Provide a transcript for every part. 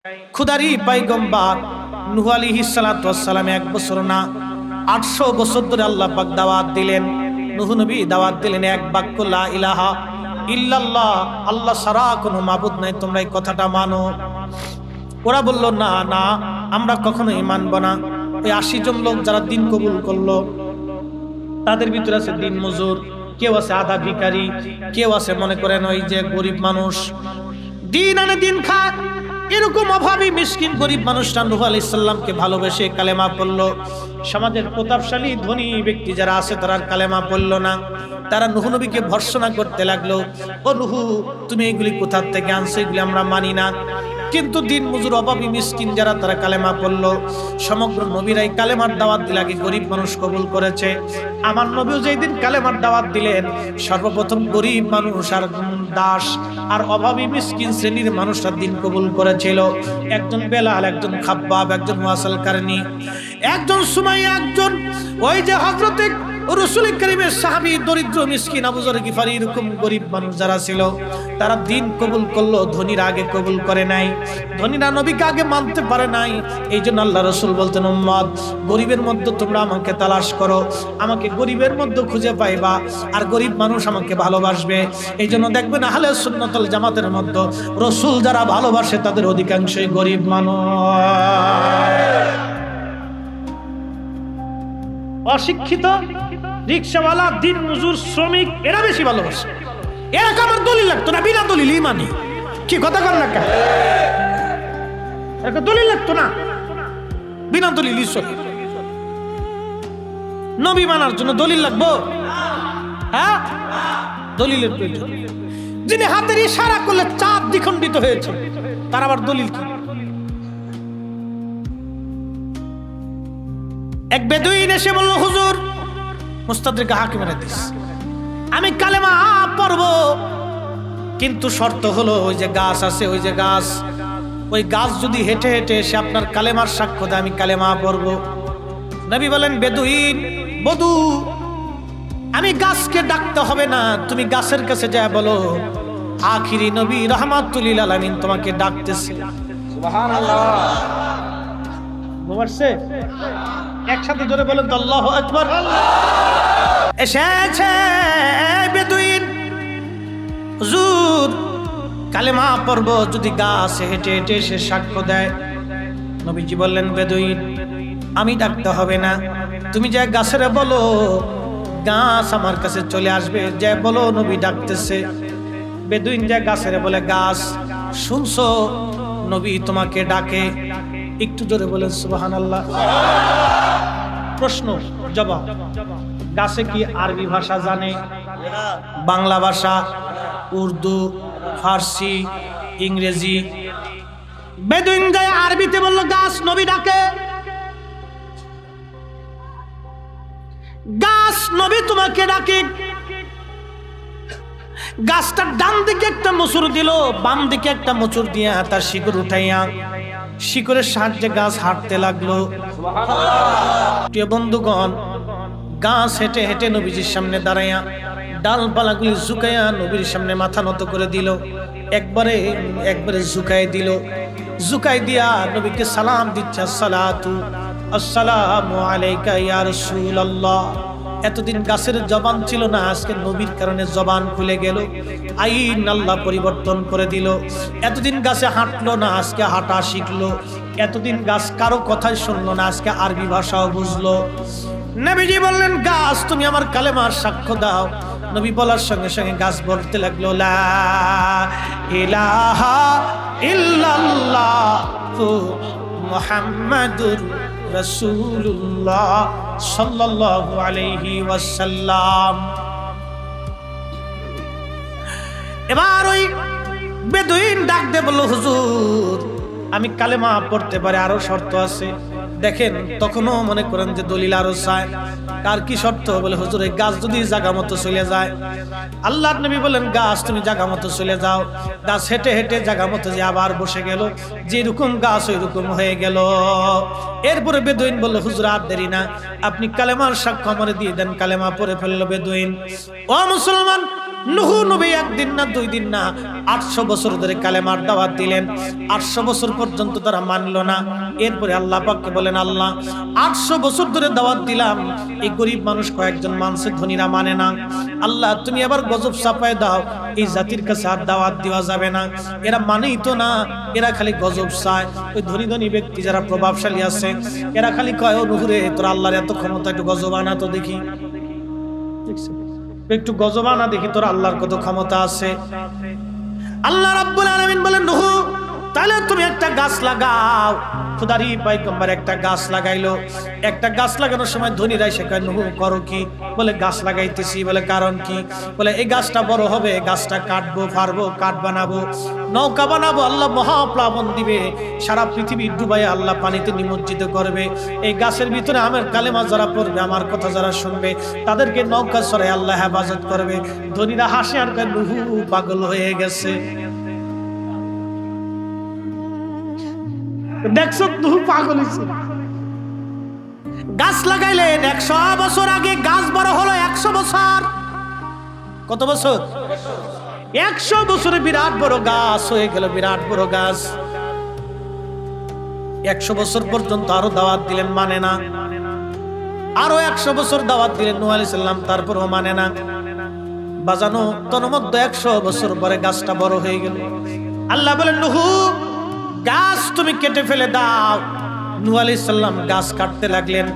খুদারি পয়গম্বর নূহ আলাইহিস সালাতু ওয়াস সালাম 1 বছর না 800 বছর ধরে আল্লাহ পাক দাওয়াত দিলেন। নূহ নবী দাওয়াত দিলেন এক বাক্য, লা ইলাহা ইল্লাল্লাহ, আল্লাহ ছাড়া কোনো মাবুদ নাই, তোমরা এই কথাটা মানো। ওরা বলল না না, আমরা কখনোই মানব না। ওই 80 জন লোক যারা দিন কবুল করলো, তাদের ভিতরে আছে দিন মজুর, কেউ আছে আধা ভিখারি, কেউ আছে মনে করেন ওই যে গরিব মানুষ, দিন আনে দিন খায়। এরকম অভাবী মিসকিন গরিব মানুষরা নূহ আলাইহিস সালামকে ভালোবেসে কালেমা পড়লো। সমাজের প্রতাপশালী ধনী ব্যক্তি যারা আছে তারা কালেমা পড়লো না। তারা নূহ নবীকে ভর্ৎসনা করতে লাগলো, ও নূহ, তুমি এগুলি কোথা থেকে আনছো, এগুলি আমরা মানি না। কিন্তু দিন মজুর অভাবী মিসকিন যারা, তারা কালেমা পড়লো। সমগ্র নবীরাই কালেমার দাওয়াত দিলে আগে গরিব মানুষ কবুল করেছে। আমার নবীও যেই দিন কালেমার দাওয়াত দিলেন, সর্বপ্রথম গরিব মানুষ আর দাস আর অভাবী মিসকিন শ্রেণীর মানুষরা দিন কবুল করেছিল। একজন বেলাল, একজন খাব্বাব, একজন ওয়াসাল কারনি, একজন সুমাইয়া, একজন ওই যে হযরতে রাসূল কারীমের সাহাবী দরিদ্র মিসকিন আবু যর গিফারি। এরকম গরিব মানুষ যারা ছিল, তারা দিন কবুল করলো। ধনীরা আগে কবুল করে নাই, ধনীরা নবীকে আগে মানতে পারে নাই। এই জন্য আল্লাহ রাসূল বলতেন, উম্মত, গরিবের মধ্যে তোমরা আমাকে তালাশ করো, আমাকে গরিবের মধ্যে খুঁজে পাইবা, আর গরিব মানুষ আমাকে ভালোবাসবে। এই জন্য দেখবেন আহলে সুন্নাত ওয়াল জামাতের মধ্যে রাসূল যারা ভালোবাসে, তাদের অধিকাংশই গরিব মানুষ। অশিক্ষিত, রিকশাওয়ালা, দিন মজুর, শ্রমিক, এরা বেশি ভালোবাসে। এরা আমার দলিল লাগতো না, বিনা দলিল ইমানি। কি কথা কর না কেন? একটা দলিল লাগতো না, বিনা দলিল ঈশ্বর। নবী মানার জন্য দলিল লাগবো? হ্যাঁ, দলিলের প্রয়োজন। যিনি হাতের ইশারা করলে চাঁদ দ্বিখণ্ডিত হয়েছে, তার আবার দলিল কি? এক বেদুইন এসে বলল, হুজুর, মুস্তাদরিক হাকিমের হাদিস, আমি কালেমা পড়ব, কিন্তু শর্ত হলো ওই যে গাছ আছে, ওই যে গাছ, ওই গাছ যদি হেঁটে হেঁটে এসে আপনার কালেমার সাক্ষ্য দেয়, আমি কালেমা পড়ব। নবী বলেন, বেদুইন, বধু, আমি গাছকে ডাকতে হবে না, তুমি গাছের কাছে যা বলো, আখিরি নবী রাহমাতুল লিল আলামিন তোমাকে ডাকতেছে। সুবহানাল্লাহ। বুঝছে? একসাথে জোরে বলেন তো, আল্লাহু আকবার। এসেছে বেদুইন, হুজুর, কালেমা পড়ব, যদি গাছ হেঁটে হেঁটে এসে সাক্ষ্য দেয়। নবীজি বললেন, বেদুইন, আমি ডাকতে হবে না, তুমি যা গাছের বলো, গাছ আমার কাছে চলে আসবে। যা বলো, নবী ডাকতেছে। বেদুইন যা গাছের বলে, গাছ, শুনছো নবী তোমাকে ডাকে? একটু জোরে বলেন সুবহানাল্লাহ। প্রশ্ন জবাব, গাছে কি আরবি ভাষা জানে? বাংলা ভাষা, উর্দু, ফার্সি, ইংরেজি? বেদুইন যায় আরবিতে বলল, গাছ নবী ডাকে। গাছ, নবী তোমাকে ডাকে। গাছটার ডান দিকে একটা মোচড় দিল, বাম দিকে একটা মোচড় দিয়া তার শিকড় উঠাইয়া শিকড়ের সাহায্যে গাছ হাঁটতে লাগলো। প্রিয় বন্ধুগণ, গাছ হেঁটে হেঁটে নবীজির সামনে দাঁড়াইয়া ডালপালাগুলি ঝুঁকাইয়া নবীর সামনে মাথা নত করে দিল। একবারে ঝুঁকাই দিল। ঝুঁকাই দিয়া নবীকে সালাম দিচ্ছে, আসসালাতু আসসালামু আলাইকা ইয়া রাসূলুল্লাহ। এতদিন গাছের জবান ছিল না, আজকে নবীর কারণে জবান খুলে গেল। আইন আল্লাহ পরিবর্তন করে দিল। এতদিন গাছে হাঁটলো না, আজকে হাঁটা শিখলো। এতদিন গাছ কারো কথাই শুনলো না, আজকে আরবি ভাষাও বুঝলো। নবীজি বললেন, গাছ, তুমি আমার কালেমার সাক্ষ্য দাও। নবী বলার সঙ্গে সঙ্গে গাছ বলতে লাগলো, লা ইলাহা ইল্লাল্লাহু মুহাম্মাদুর রাসূলুল্লাহ সাল্লাল্লাহু আলাইহি ওয়াসাল্লাম। এবার ওই বেদুইন ডাক দিয়ে বলল, হুজুর, আমি কালেমা পড়তে পারি, আরো শর্ত আছে। দেখেন, তখনও মনে করেন যে দলিল আরো চায়। কার কি শর্ত? বলে, হুজুর, এই গাছ যদি জায়গা মতো চলে যায়। আল্লাহর নবী বলেন, গাছ তুমি জায়গা মতো চলে যাও। গাছ হেঁটে হেঁটে জায়গা মতো যে আবার বসে গেল, যেরকম গাছ ওই রকম হয়ে গেল। এরপরে বেদুইন বলল, হুজুর, আর দেরি না, আপনি কালেমার সাক্ষ্য আমারে দিয়ে দেন। কালেমা পড়ে ফেললো বেদুইন। ও মুসলমান, নূহ নবী একদিন না 2 দিন না 800 বছর ধরে কালেমার দাওয়াত দিলেন। 800 বছর পর্যন্ত তারা মানলো না। এরপরে আল্লাহ পাককে বলেন, আল্লাহ 800 বছর ধরে দাওয়াত দিলাম, এই গরিব মানুষ কয়েকজন মানুষের, ধনীরা মানে না। আল্লাহ তুমি আবার গজব চাপায় দাও, এই জাতির কাছে আর দাওয়াত দেওয়া যাবে না। এরা মানেই তো না, এরা খালি গজব চায়। ওই ধনী ধনী ব্যক্তি যারা প্রভাবশালী আছে, এরা খালি কয়, ও নূহ রে, তোর আল্লাহর এত ক্ষমতা, একটু গজব আনা তো দেখি, একটু গজব আনা দেখি, তোর আল্লাহর কত ক্ষমতা আছে। আল্লাহ রাব্বুল আলামিন বলেন, নূহ তাহলে তুমি একটা গাছ লাগাও। খোদারি পয়গম্বর একটা গাছ লাগাইলো। একটা গাছ লাগানোর সময় ধনীরা এসে কয়, নূহ করো কি? বলে গাছ লাগাইতেছি। বলে কারণ কি? বলে এই গাছটা বড় হবে, গাছটা কাটবো, ফারবো, কাঠ বানাবো, নৌকা বানাবো, আল্লাহ মহাপ্লাবন দিবে, সারা পৃথিবী ডুবাই আল্লাহ পানিতে নিমজ্জিত করবে। এই গাছের ভিতরে আমার কালেমা যারা পড়বে, আমার কথা যারা শুনবে, তাদেরকে নৌকা সরাই আল্লাহ হেফাজত করবে। ধনীরা হাসে আর কয়, নূহ পাগল হয়ে গেছে। দেখছো, নূহ পাগল হয়েছে। গাছ লাগাইলেন 100 বছর আগে, গাছ বড় হলো 100 বছর। কত বছর? 100 বছরে বিরাট বড় গাছ হয়ে গেল, বিরাট বড় গাছ। 100 বছর পর্যন্ত আরো দাওয়াত দিলেন, মানে না। আরো 100 বছর দাওয়াত দিলেন নূহ আলাইহিস সালাম, তারপরও মানে না। বাজানো তন্মধ্যে 100 বছর পরে গাছটা বড় হয়ে গেল। আল্লাহ বলেন, নূহ গাছ তুমি কেটে ফেলে দাও। নূহ আলাইহিস সালাম গাছ কাটতে লাগলেন।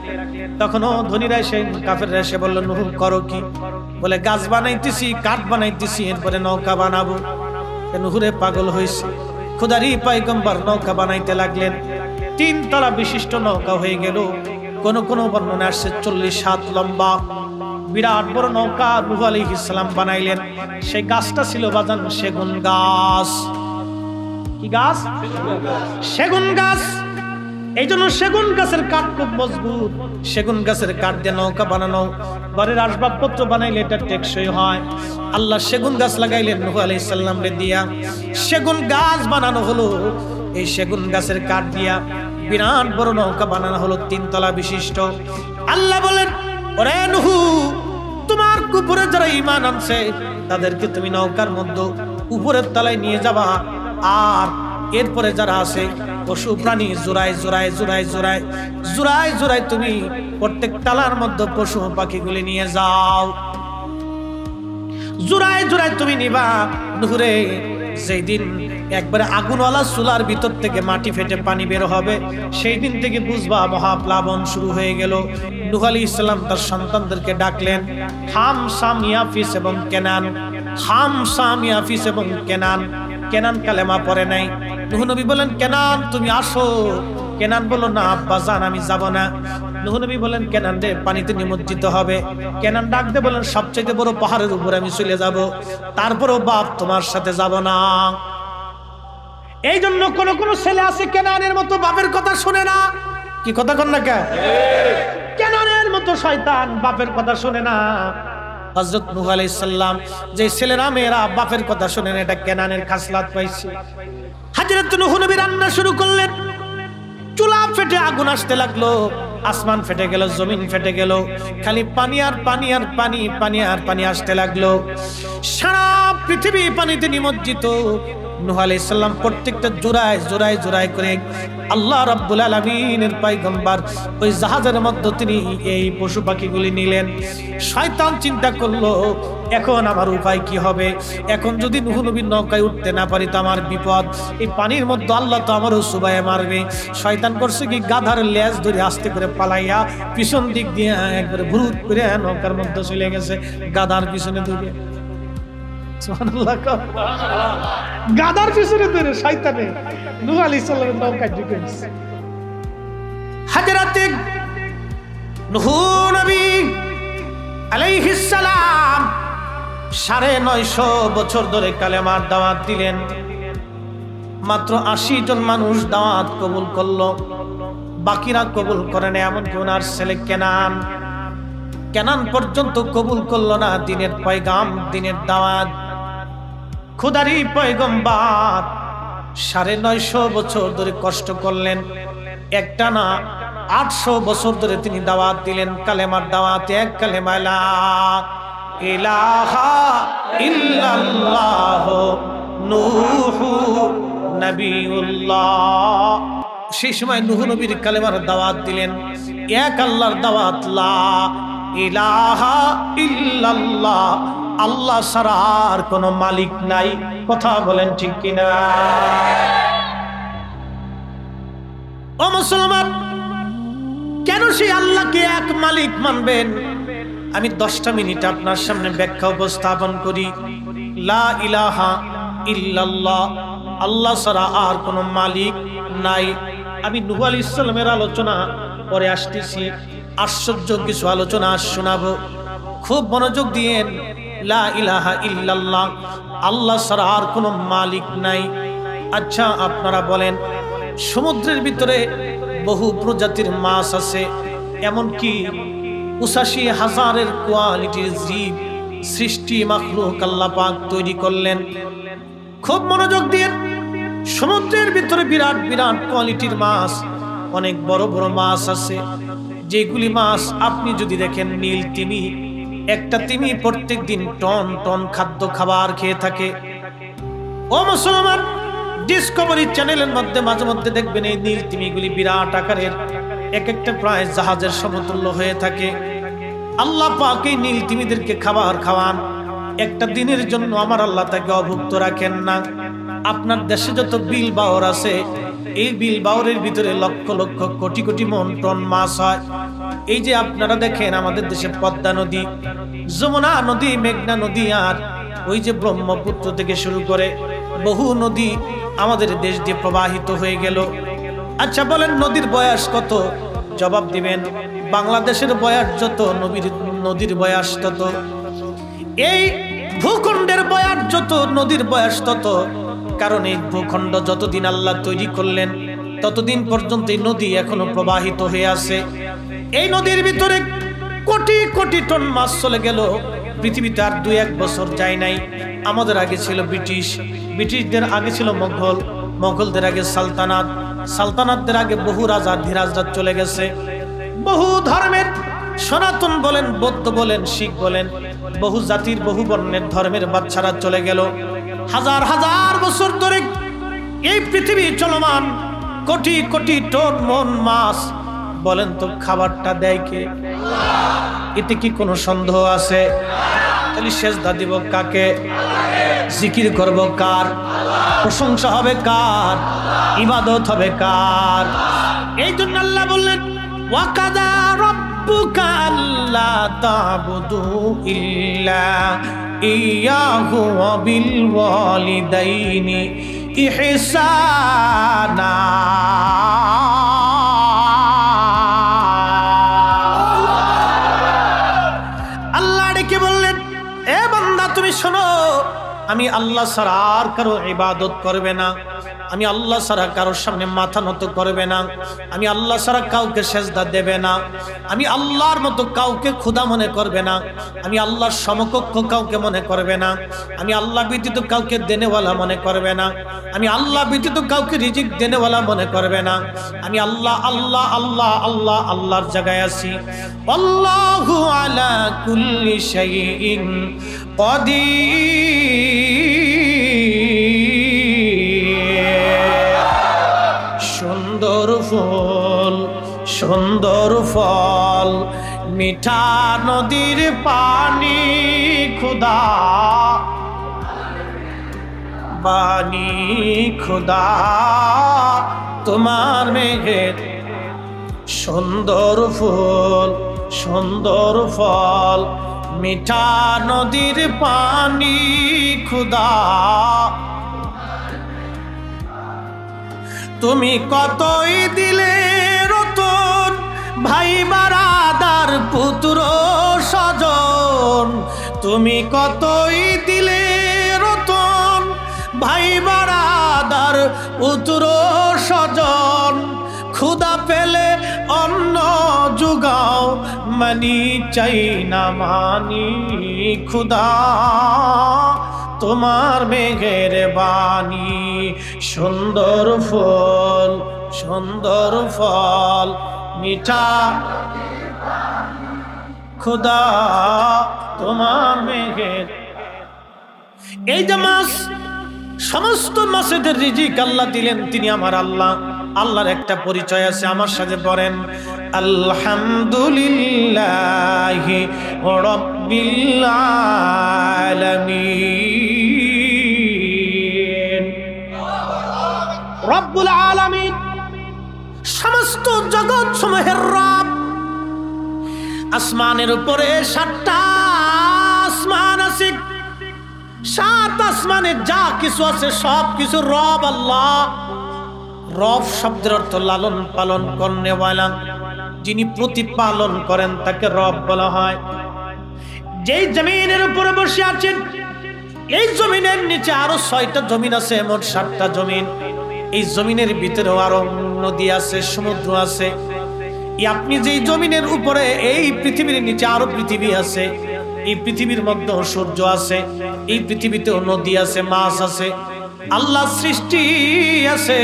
তখনও ধনীরা এসে, কাফেররা এসে বলল, নূহ করো কি? বলে গাছ বানাইতেছি, কাঠ বানাইতেছি, এরপরে নৌকা বানাবো। নূহ রে পাগল হয়েছে। খোদারি পয়গম্বর নৌকা বানাইতে লাগলেন। 3 তলা বিশিষ্ট নৌকা হয়ে গেল। কোন কোন বর্ণনা আসছে 40 হাত লম্বা, বিরাট বড় নৌকা নূহ আলাইহিস সালাম বানাইলেন। সেই গাছটা ছিল বাজান সেগুন গাছ। কি গাছ? সেগুন গাছ। এই জন্য সেগুন গাছের কাঠ খুব মজবুত। সেগুন গাছের কাঠ দিয়ে নৌকা বানানো, ঘরের আসবাবপত্র বানাইলে এটা টেকসই হয়। আল্লাহ সেগুন গাছ লাগাইলেন নূহ আলাইহিস সালাম রে দিয়া। সেগুন গাছ বানানো হলো। এই সেগুন গাছের কাঠ দিয়া বিরাট বড় নৌকা বানানো হলো, 3 তলা বিশিষ্ট। আল্লাহ বলেন, ওরে নূহ, তোমার উপরে যারা ঈমান আনছে, তাদেরকে তুমি নৌকার মধ্যে উপরের তলায় নিয়ে যাবা। আর এরপরে যারা আছে পশু প্রাণী, জোড়ায় তুমি প্রত্যেক তালার মধ্যে পশু পাখিগুলি নিয়ে যাও। জোড়ায় তুমি নিবা। নূহ রে, যেই দিন একবারে আগুনওয়ালা চুলার ভিতর থেকে মাটি ফেটে পানি বের হবে, সেই দিন থেকে বুঝবা মহাপ্লাবন শুরু হয়ে গেল। নূহ আলাইহিস সালাম তার সন্তানদেরকে ডাকলেন, হাম, শাম, ইয়াফিস এবং কেনান। হাম, শাম, ইয়াফিস এবং কেনান। কেনান কালেমা পড়ে নাই। নূহ নবী বলেন, কেনান তুমি আসো। কেনান বলল, না আব্বা জান, আমি যাব না। নূহ নবী বলেন, কেনান রে, পানিতে নিমজ্জিত হবে। কেনান ডাক দে বলেন, সবচেয়ে বড় পাহাড়ের উপরে আমি চলে যাব, তারপরেও বাপ তোমার সাথে যাব না। এই জন্য কোন কোন ছেলে আছে কেনানের মতো বাপের কথা শুনে না। কি কথা কন না কে? কেনানের মতো শয়তান, বাপের কথা শুনে না। হযরত নূহ আলাইহিস সালাম যে ছেলেরা মেয়েরা বাপের কথা শুনে না, এটা কেনানের খাসলাত পাইছে। হযরত নূহ নবী রান্না শুরু করলেন। চুলা ফেটে আগুন আসতে লাগলো, আসমান ফেটে গেল, জমিন ফেটে গেল, খালি পানি আর পানি আর পানি, পানি আর পানি আসতে লাগলো। সারা পৃথিবী পানিতে নিমজ্জিত। নূহ আলাইহিস সালাম প্রত্যেকটা জোড়ায় করে আল্লাহ রাব্বুল আলামিনের পয়গম্বর ওই জাহাজের মধ্যে তিনি এই পশু পাখিগুলি নিলেন। শয়তান চিন্তা করলো, এখন আমার উপায় কি হবে? এখন যদি নূহ নবীর নৌকায় উঠতে না পারি তো আমার বিপদ। এই পানির মধ্যে আল্লাহ তো আমারও সুবাইয়ে মারবে। শয়তান করছে কি, গাধার লেজ ধরে আস্তে করে পালাইয়া পিছন দিক দিয়ে একবারে ভুরুত করে নৌকার মধ্যে চলে গেছে, গাধার পিছনে ধরে। সুবহানাল্লাহ। গাধার পিছনে ধরে শয়তানে নূহ আলাইহিস সালামের নৌকায় ঢুকে গেছে। হযরত নূহ নবী আলাইহিস সালাম 950 বছর ধরে কালেমার দাওয়াত দিলেন। মাত্র 80 জন মানুষ দাওয়াত কবুল করলো, বাকিরা কবুল করে না। এমনকি ওনার ছেলে কেনান পর্যন্ত কবুল করলো না দ্বীনের পয়গাম, দ্বীনের দাওয়াত। খোদারি পয়গম্বর 950 বছর ধরে কষ্ট করলেন। একটা না 800 বছর ধরে তিনি দাওয়াত দিলেন, কালেমার দাওয়াত, এক কালেমা লা ইলাহা ইল্লাল্লাহ নূহু নবিউল্লাহ। সেই সময় নূহ নবীর কালেমার দাওয়াত দিলেন, এক আল্লাহর দাওয়াত, লা ইলাহা ইল্লাল্লাহ, আল্লাহ ছাড়া আর কোনো মালিক নাই। কথা বলেন ঠিক কিনা? ও মুসলমান, কেন সেই আল্লাহকে এক মালিক মানবেন? আমি 10টা মিনিট আপনার সামনে ব্যাখ্যা উপস্থাপন করি। লা ইলাহা ইল্লাল্লাহ, আল্লাহ ছাড়া আর কোনো মালিক নাই। আমি নূহ আলাইহিস সালামের আলোচনা পরে আসতেছি, আশ্চর্য কিছু আলোচনা শোনাবো, খুব মনোযোগ দিয়েন। লা ইলাহা ইল্লাল্লাহ, আল্লাহ ছাড়া আর কোনো মালিক নাই। আচ্ছা আপনারা বলেন, সমুদ্রের ভিতরে বহু প্রজাতির মাছ আছে, এমনকি ৮৫,০০০ কোয়ালিটির জীব সৃষ্টি মাখলুক আল্লাহ পাক তৈরি করলেন। খুব মনোযোগ দিয়ে, সমুদ্রের ভিতরে বিরাট বিরাট কোয়ালিটির মাছ, অনেক বড় বড় মাছ আছে, যেগুলি মাছ আপনি যদি দেখেন, নীল তিমি, একটা তিমি প্রত্যেক দিন টন টন খাদ্য খাবার খেয়ে থাকে। ও মুসলমান, ডিসকভারি চ্যানেলের মধ্যে মাঝে মধ্যে দেখবেন এই নীল তিমিগুলি বিরাট আকারের, এক একটা প্রায় জাহাজের সমতুল্য হয়ে থাকে। আল্লাহ পাক এই নীল তিমিদেরকে খাবার খাওয়ান, একটা দিনের জন্য আমার আল্লাহ তাকে অভুক্ত রাখেন না। আপনার দেশে যত বিল বাওর আছে, এই বিল বাওরের ভিতরে লক্ষ লক্ষ কোটি কোটি মন টন মাছ হয়। এই যে আপনারা দেখেন আমাদের দেশে পদ্মা নদী, যমুনা নদী, মেঘনা নদী, আর ওই যে ব্রহ্মপুত্র থেকে শুরু করে বহু নদী আমাদের দেশ দিয়ে প্রবাহিত হয়ে গেল। আচ্ছা বলেন, নদীর বয়স কত? জবাব দিবেন, বাংলাদেশের বয়স যত, নদীর বয়স তত। এই ভূখণ্ডের বয়স যত, নদীর বয়স তত। কারণ এই ভূখণ্ড যতদিন আল্লাহ তৈরি করলেন, ততদিন পর্যন্ত এই নদী এখনো প্রবাহিত হয়ে আছে। এই নদীর ভিতরে কোটি কোটি টন মাছ চলে গেল। পৃথিবীতে আর 2-1 বছর যায় নাই। আমাদের আগে ছিল ব্রিটিশ, ব্রিটিশদের আগে ছিল মোগল, মোগলদের আগে সালতানাত, সালতানাতদের আগে বহু রাজা ধীরাজরা চলে গেছে। বহু ধর্মের, সনাতন বলেন, বৌদ্ধ বলেন, শিখ বলেন, বহু জাতির বহু বর্ণের ধর্মের বাচ্চারা চলে গেল। হাজার হাজার বছর ধরে এই পৃথিবী চলমান, কোটি কোটি টন মন মাছ। বলেন তো খাবারটা দেয় কে? এতে কি কোনো সন্দেহ আছে? তাহলে সেজদা দিব কাকে? জিকির করব কার? প্রশংসা হবে কার? ইবাদত হবে কার? এই জন্য আল্লাহ বললেন, ওয়াকাদা রাব্বুকা আল্লা তা'বুদু ইল্লা ইয়াহু ওয়া বিল ওয়ালিদাইনি ইহসানা। আল্লাহ ডেকে বললেন, এ বান্দা তুমি শোনো, আমি আল্লাহ ছাড়া আর কারো ইবাদত করবে না, আমি আল্লাহ ছাড়া কারোর সামনে মাথা নত করবে না, আমি আল্লাহ ছাড়া কাউকে সেজদা দেবে না, আমি আল্লাহর মতো কাউকে খোদা মনে করবে না, আমি আল্লাহর সমকক্ষ কাউকে মনে করবে না, আমি আল্লাহ ব্যতীত কাউকে দেনেওয়ালা মনে করবে না, আমি আল্লাহ ব্যতীত কাউকে রিজিক দেনেওয়ালা মনে করবে না। আমি আল্লাহ আল্লাহ আল্লাহ আল্লাহ আল্লাহর জায়গায় আছি। আল্লাহু আলা কুল্লি শাইইন কাদির। সুন্দর ফুল, সুন্দর ফল, মিঠা নদীর পানি, খুদা বাণী, খুদা তোমার মেঘের। সুন্দর ফুল, সুন্দর ফল, মিঠা নদীর পানি, খুদা তুমি কতই দিলে রতন, ভাই বারাদার পুত্র স্বজন। তুমি কতই দিলে রতন, ভাই বারাদার পুত্র স্বজন। ক্ষুধা পেলে অন্ন জুগাও, মানি চাই না মানি, ক্ষুধা তোমার মেঘের বাণী। সুন্দর ফুল, সুন্দর ফল, মিঠা, খুদা তোমার মেঘের। এই যে মাছ, সমস্ত মাছেদের রিজিক আল্লাহ দিলেন, তিনি আমার আল্লাহ। আল্লাহর একটা পরিচয় আছে, আমার সাথে পড়েন, আলহামদুলিল্লাহি রাব্বিল আলামিন। রব্বুল আলামিন সমস্ত জগৎ সমূহের রব। আসমানের উপরে 7টা আসমান আছে, 7 আসমানে যা কিছু আছে সব কিছু রব আল্লাহ। রব শব্দের অর্থ লালন পালন করনেওয়ালা, যিনি প্রতিপালন করেন তাকে রব বলা হয়। যেই জমিনের উপরে বসে আছেন, এই জমিনের নিচে আরো 6টা জমিন আছে, মোট 7টা জমিন। এই জমিনের ভিতরেও আরো নদী আছে, সমুদ্র আছে। আপনি যেই জমিনের উপরে, এই পৃথিবীর নিচে আরো পৃথিবী আছে। এই পৃথিবীর মধ্যে সূর্য আছে, এই পৃথিবীতেও নদী আছে, মাছ আছে, আল্লাহ সৃষ্টি আছে।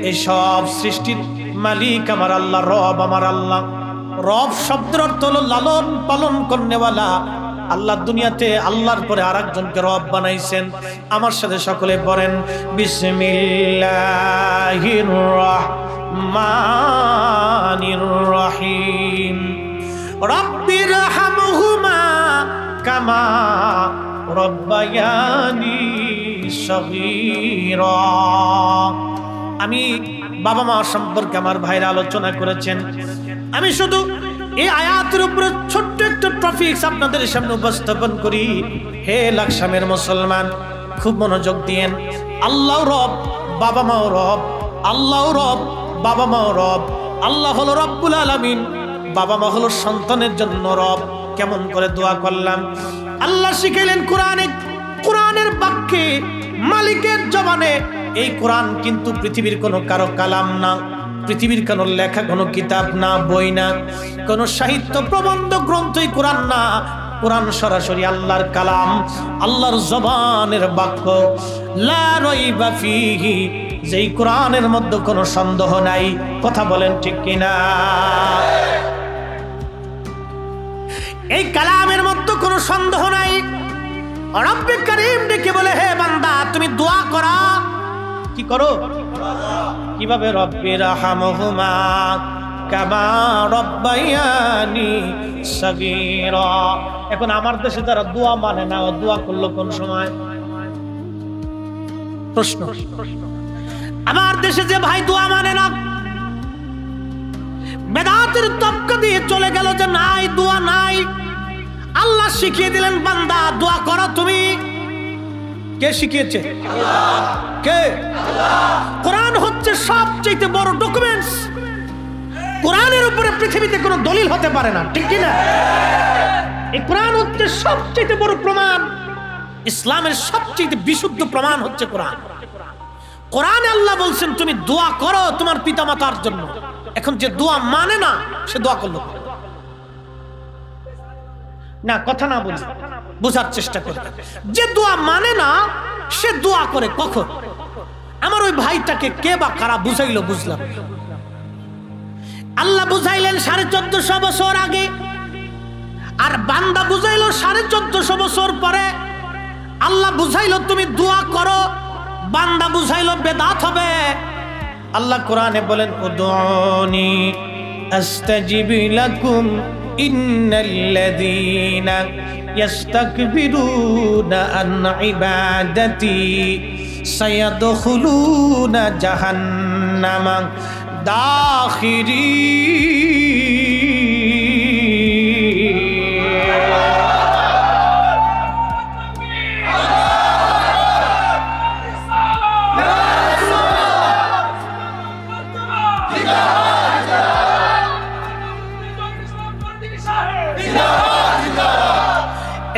এই সব সৃষ্টির মালিক আমার আল্লাহ, রব আমার আল্লাহ। রব শব্দের অর্থ হলো লালন পালন করনেওয়ালা। আল্লাহ দুনিয়াতে আল্লাহর পরে আরেকজনকে রব বানাইছেন। আমার সাথে সকলে পড়েন, বিসমিল্লাহির রাহমানির রহিম। রব্বিরহামহুমা কামা রব্বায়ানি সগীরা। আমি বাবা মা সম্পর্কে আমার ভাইরা আলোচনা করেছেন। আমি শুধু এই আয়াতের উপরে ছোট্ট একটা টপিকস আপনাদের সামনে উপস্থাপন করি। হে লাকসামের মুসলমান, খুব মনোযোগ দিয়েন। আল্লাহ রব, বাবা মাও রব। আল্লাহ রব, বাবা মাও রব। আল্লাহ হলো রব্বুল আলামিন, বাবা মা হলো সন্তানের জন্য রব। কেমন করে দোয়া করলাম? আল্লাহ শিখাইলেন কোরআনে, কোরআনের বাক্যে, মালিকের জবানে। এই কোরআন কিন্তু পৃথিবীর কোনো কারো কালাম না, পৃথিবীর কোনো লেখা কোনো কিতাব না, বই না, কোনো সাহিত্য প্রবন্ধ গ্রন্থই কোরআন না। কোরআন সরাসরি আল্লাহর কালাম, আল্লাহর জবানের বাক্য। লা রাইবা ফীহি, যেই কোরআনের মধ্যে কোনো সন্দেহ নাই। কথা বলেন ঠিক কিনা? এই কালামের মধ্যে কোনো সন্দেহ নাই। রব্বে কারীম ডেকে বলে, হে বান্দা তুমি দোয়া করো। কি করো? কিভাবে? রব্বিরহামহুমা কামা রব্বায়ানি সগীরা। এখন আমার দেশে যারা দোয়া মানে না, দোয়া করলো কোন সময়? প্রশ্ন। আমার দেশে যে ভাই দোয়া মানে না, বেদাতের তবকা দিয়ে চলে গেল যে নাই, দোয়া নাই। আল্লাহ শিখিয়ে দিলেন, বান্দা দোয়া করো তুমি। কে শিখিয়েছে? কে? কোরআন হচ্ছে সবচেয়ে বড় ডকুমেন্টস। কোরআনের উপরে পৃথিবীতে কোনো দলিল হতে পারে না, ঠিক কি না? এই কোরআন হচ্ছে সবচেয়ে বড় প্রমাণ। ইসলামের সবচেয়ে বিশুদ্ধ প্রমাণ হচ্ছে কোরআন। কোরআনে আল্লাহ বলছেন তুমি দোয়া করো তোমার পিতামাতার জন্য। এখন যে দোয়া মানে না, সে দোয়া করলো না। কথা না বলি, বোঝার চেষ্টা করবে। যে দোয়া মানে না, সে দোয়া করে কখন? আমার ওই ভাইটাকে কে বা কারা বুঝাইলো বুঝলাম। আল্লাহ বুঝাইলেন 1450 বছর আগে, আর বান্দা বুঝাইলো 1450 বছর পরে। আল্লাহ বুঝাইলো তুমি দোয়া করো, বান্দা বুঝাইলো বেদাত হবে। আল্লাহ কোরআনে বলেন, উদউনি আস্তাজিব লাকুম ইন্নাল্লাযীনা ইয়াস্তাকবিরুনা আন ইবাদাতি সায়াদখুলুনা জাহান্নামা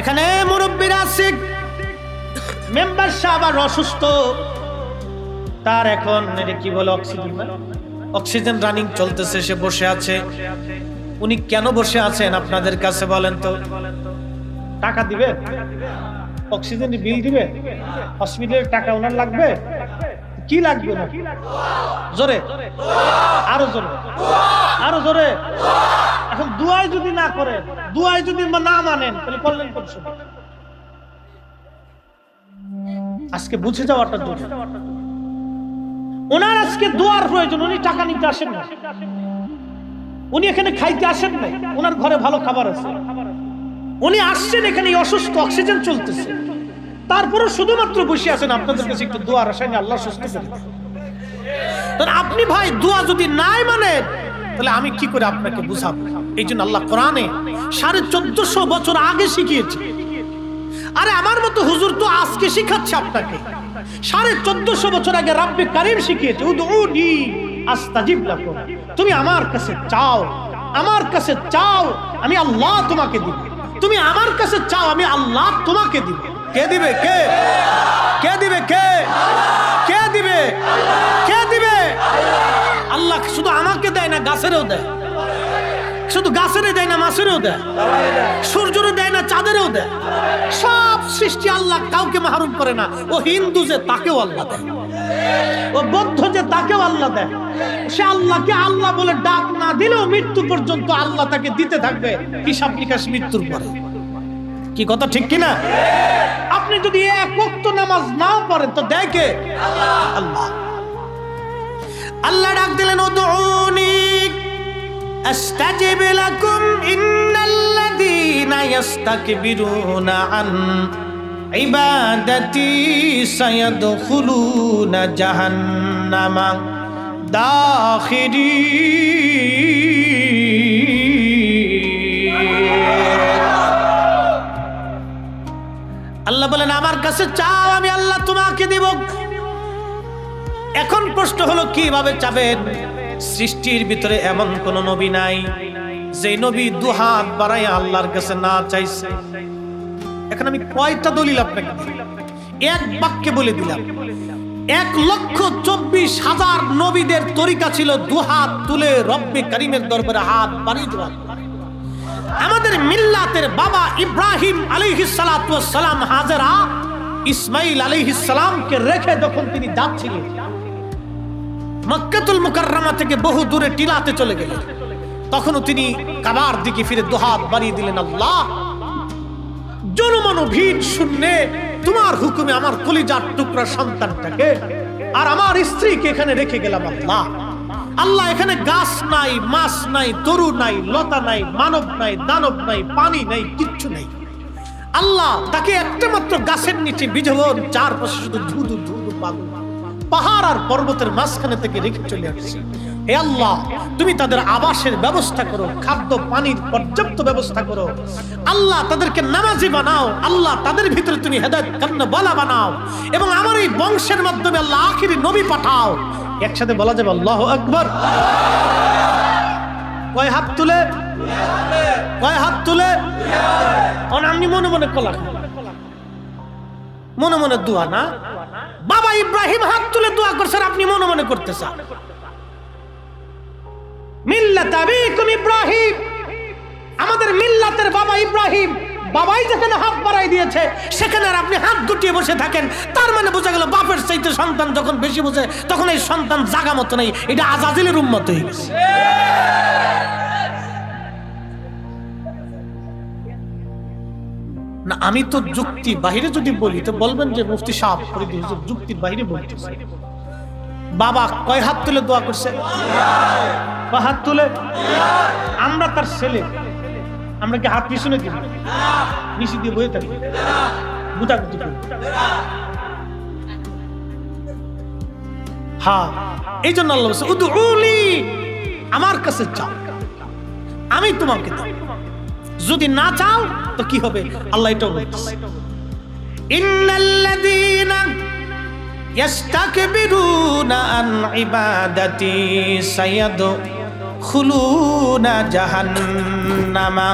এখানে মুরব্বীরা আছে, মেম্বার সাহেব আর অসুস্থ, তার এখন এটা কি বলে অক্সিজেন রানিং চলতেছে, সে বসে আছে। উনি কেন বসে আছেন আপনাদের কাছে বলেন তো? টাকা দিবে? অক্সিজেনের বিল দিবে? হসপিটালের টাকা ওনার লাগবে? কি লাগবে না? জোরে, আরো জোরে, আরো জোরে। এখন দুয়াই যদি না করেন, দুয়াই যদি না মানেন, তাহলে কল্যাণ করছেন। আজকে বুঝে যাওয়াটা জরুরি। ওনার আজকে দোয়ার প্রয়োজন, উনি টাকা নিতে আসেন না, উনি এখানে খাইতে আসেন না, ওনার ঘরে ভালো খাবার আছে, উনি আসছেন এখানে অসুস্থ, অক্সিজেন চলতেছে, তারপরে শুধুমাত্র বসে আছেন আপনাদের কাছে একটু দোয়ার আশায় আল্লাহ সুস্থ করে দেন। আপনি ভাই দোয়া যদি নাই মানেন, তাহলে আমি কি করে আপনাকে বুঝাবো? এই জন্য আল্লাহ কোরআনে 1450 বছর আগে শিখিয়েছে। আরে আমার মতো হুজুর তো আজকে শিখাচ্ছে আপনাকে, 1450 বছর আগে রাব্বে কারীম শিখিয়েছে, উদউনি আস্তাজিব লাকুম, তুমি আমার কাছে চাও, আমার কাছে চাও, আমি আল্লাহ তোমাকে দিব। তুমি আমার কাছে চাও, আমি আল্লাহ তোমাকে দিব। কে দিবে? কে কে দিবে? কে কে দিবে? কে দিবে? আল্লাহ শুধু আমাকে দেয় না, গাছেরও দেয়। শুধু গাছেরও দেয় না, মাছেরও দেয়, সূর্যেরও দেয় না, চাঁদেরও দেয়। সব সৃষ্টি আল্লাহ, কাউকে মাহরুম করে না। ও হিন্দু যে, তাকেও আল্লাহ দেয়। ও বৌদ্ধ যে, তাকেও আল্লাহ দেয়। সে আল্লাহকে আল্লাহ বলে ডাক না দিলেও মৃত্যু পর্যন্ত আল্লাহ তাকে দিতে থাকবে, হিসাব নিকাশ মৃত্যুর পরে। কি কথা ঠিক কিনা? আপনি যদি এক ওয়াক্ত নামাজ না পড়েন তো দেয় কে? আল্লাহ। আল্লাহ ডাক দিলেন, উদউনি আস্তাজিব লাকুম ইন্নাল্লাযীনা ইস্তাকবিরুনা আন ইবাদাতি সায়াদখুলুনা জাহান্নামা দাখিরিন। আল্লাহ বলেন, আমার কাছে চাও, আমি আল্লাহ তোমাকে দিব। এখন প্রশ্ন হলো, কিভাবে চাবেন? সৃষ্টির ভিতরে এমন কোন নবী নাই যে নবী দুহাত বাড়াইয়া আল্লাহর কাছে না চাইছে। এখন আমি কয়টা দলিল আপনাকে দিলাম, এক বাক্যে বলে দিলাম। 1,24,000 নবীদের তরিকা ছিল দুহাত তুলে রব্বে কারীমের দরবারে হাত বাড়িয়ে দেওয়া। আমাদের মিল্লাতের বাবা ইব্রাহিম আলাইহিস সালাতু ওয়াস সালাম হাজেরা ইসমাইল আলাইহিস সালামকে রেখে যখন তিনি যাচ্ছিলেন মক্কাতুল মুকাররমা থেকে বহু দূরে টিলাতে চলে গেলেন, তখনও তিনি কাবার দিকে ফিরে দুহাত বাড়িয়ে দিলেন, আল্লাহ জনমন ভিড় শূন্যে তোমার হুকুমে আমার কলিজার টুকরা সন্তানটাকে আর আমার স্ত্রীকে এখানে রেখে গেলাম। আল্লাহ আল্লাহ এখানে গাছ নাই, মাছ নাই, তরু নাই, লতা নাই, মানব নাই, দানব নাই, পানি নাই, কিচ্ছু নাই। আল্লাহ তাকে একটা মাত্র গাছের নিচে বিঝবন, চারপাশে শুধু ধুধু ধুধু বালু, পাহাড় আর পর্বতের মাঝখানে থেকে রেখে চলে আসছে। হে আল্লাহ, তুমি তাদের আবাসের ব্যবস্থা করো, খাদ্য পানির পর্যাপ্ত ব্যবস্থা করো। আল্লাহ তাদেরকে নামাজি বানাও। আল্লাহ তাদের ভিতরে তুমি হেদায়েত কান্নাওয়ালা বানাও, এবং আমার এই বংশের মাধ্যমে আল্লাহ আখিরি নবী পাঠাও। একসাথে বলা যাবে আল্লাহু আকবার। কয় হাত তুলে? কয় হাত তুলে? আপনি মনে মনে কলা মনে মনে দোয়া না? বাবা ইব্রাহিম হাত তুলে দোয়া করছেন, আপনি মনে মনে করতেছেন। মিল্লাত আবিকুম ইব্রাহিম, আমাদের মিল্লাতের বাবা ইব্রাহিম, বাবাই যেখানে হাত বাড়াই দিয়েছে সেখানে আর আপনি হাত গুটিয়ে বসে থাকেন, তার মানে বোঝা গেল বাপের চাইতে সন্তান যখন বেশি বোঝে তখন এই সন্তান জাগা মতো নেই, এটা আজাজিলের উম্মত হয়ে গেছে। না, আমি তো যুক্তির বাহিরে যদি বলি তো বলবেন যে মুফতি সাহেব ফরিদী হুজুর যুক্তির বাহিরে বলতেছে। বাবা কয় হাত তুলে দোয়া করছে? কয় হাত তুলে? আমরা তার ছেলে, আমরা কি হাত পিছনে দিব? নিচে দিয়ে বয়ে থাকি, গুটাগুটি করি। হ্যাঁ, এই জন্য আল্লাহ বলছে উদউনি, আমার কাছে চাও, আমি তোমাকে দেব। যদি না চাও তো কি হবে? আল্লাহ এটাও বলছে, ইন্নাল্লাযীনা ইয়াস্তাকবিরুনা আন ইবাদাতি সায়াদখুলুনা জাহান্নামা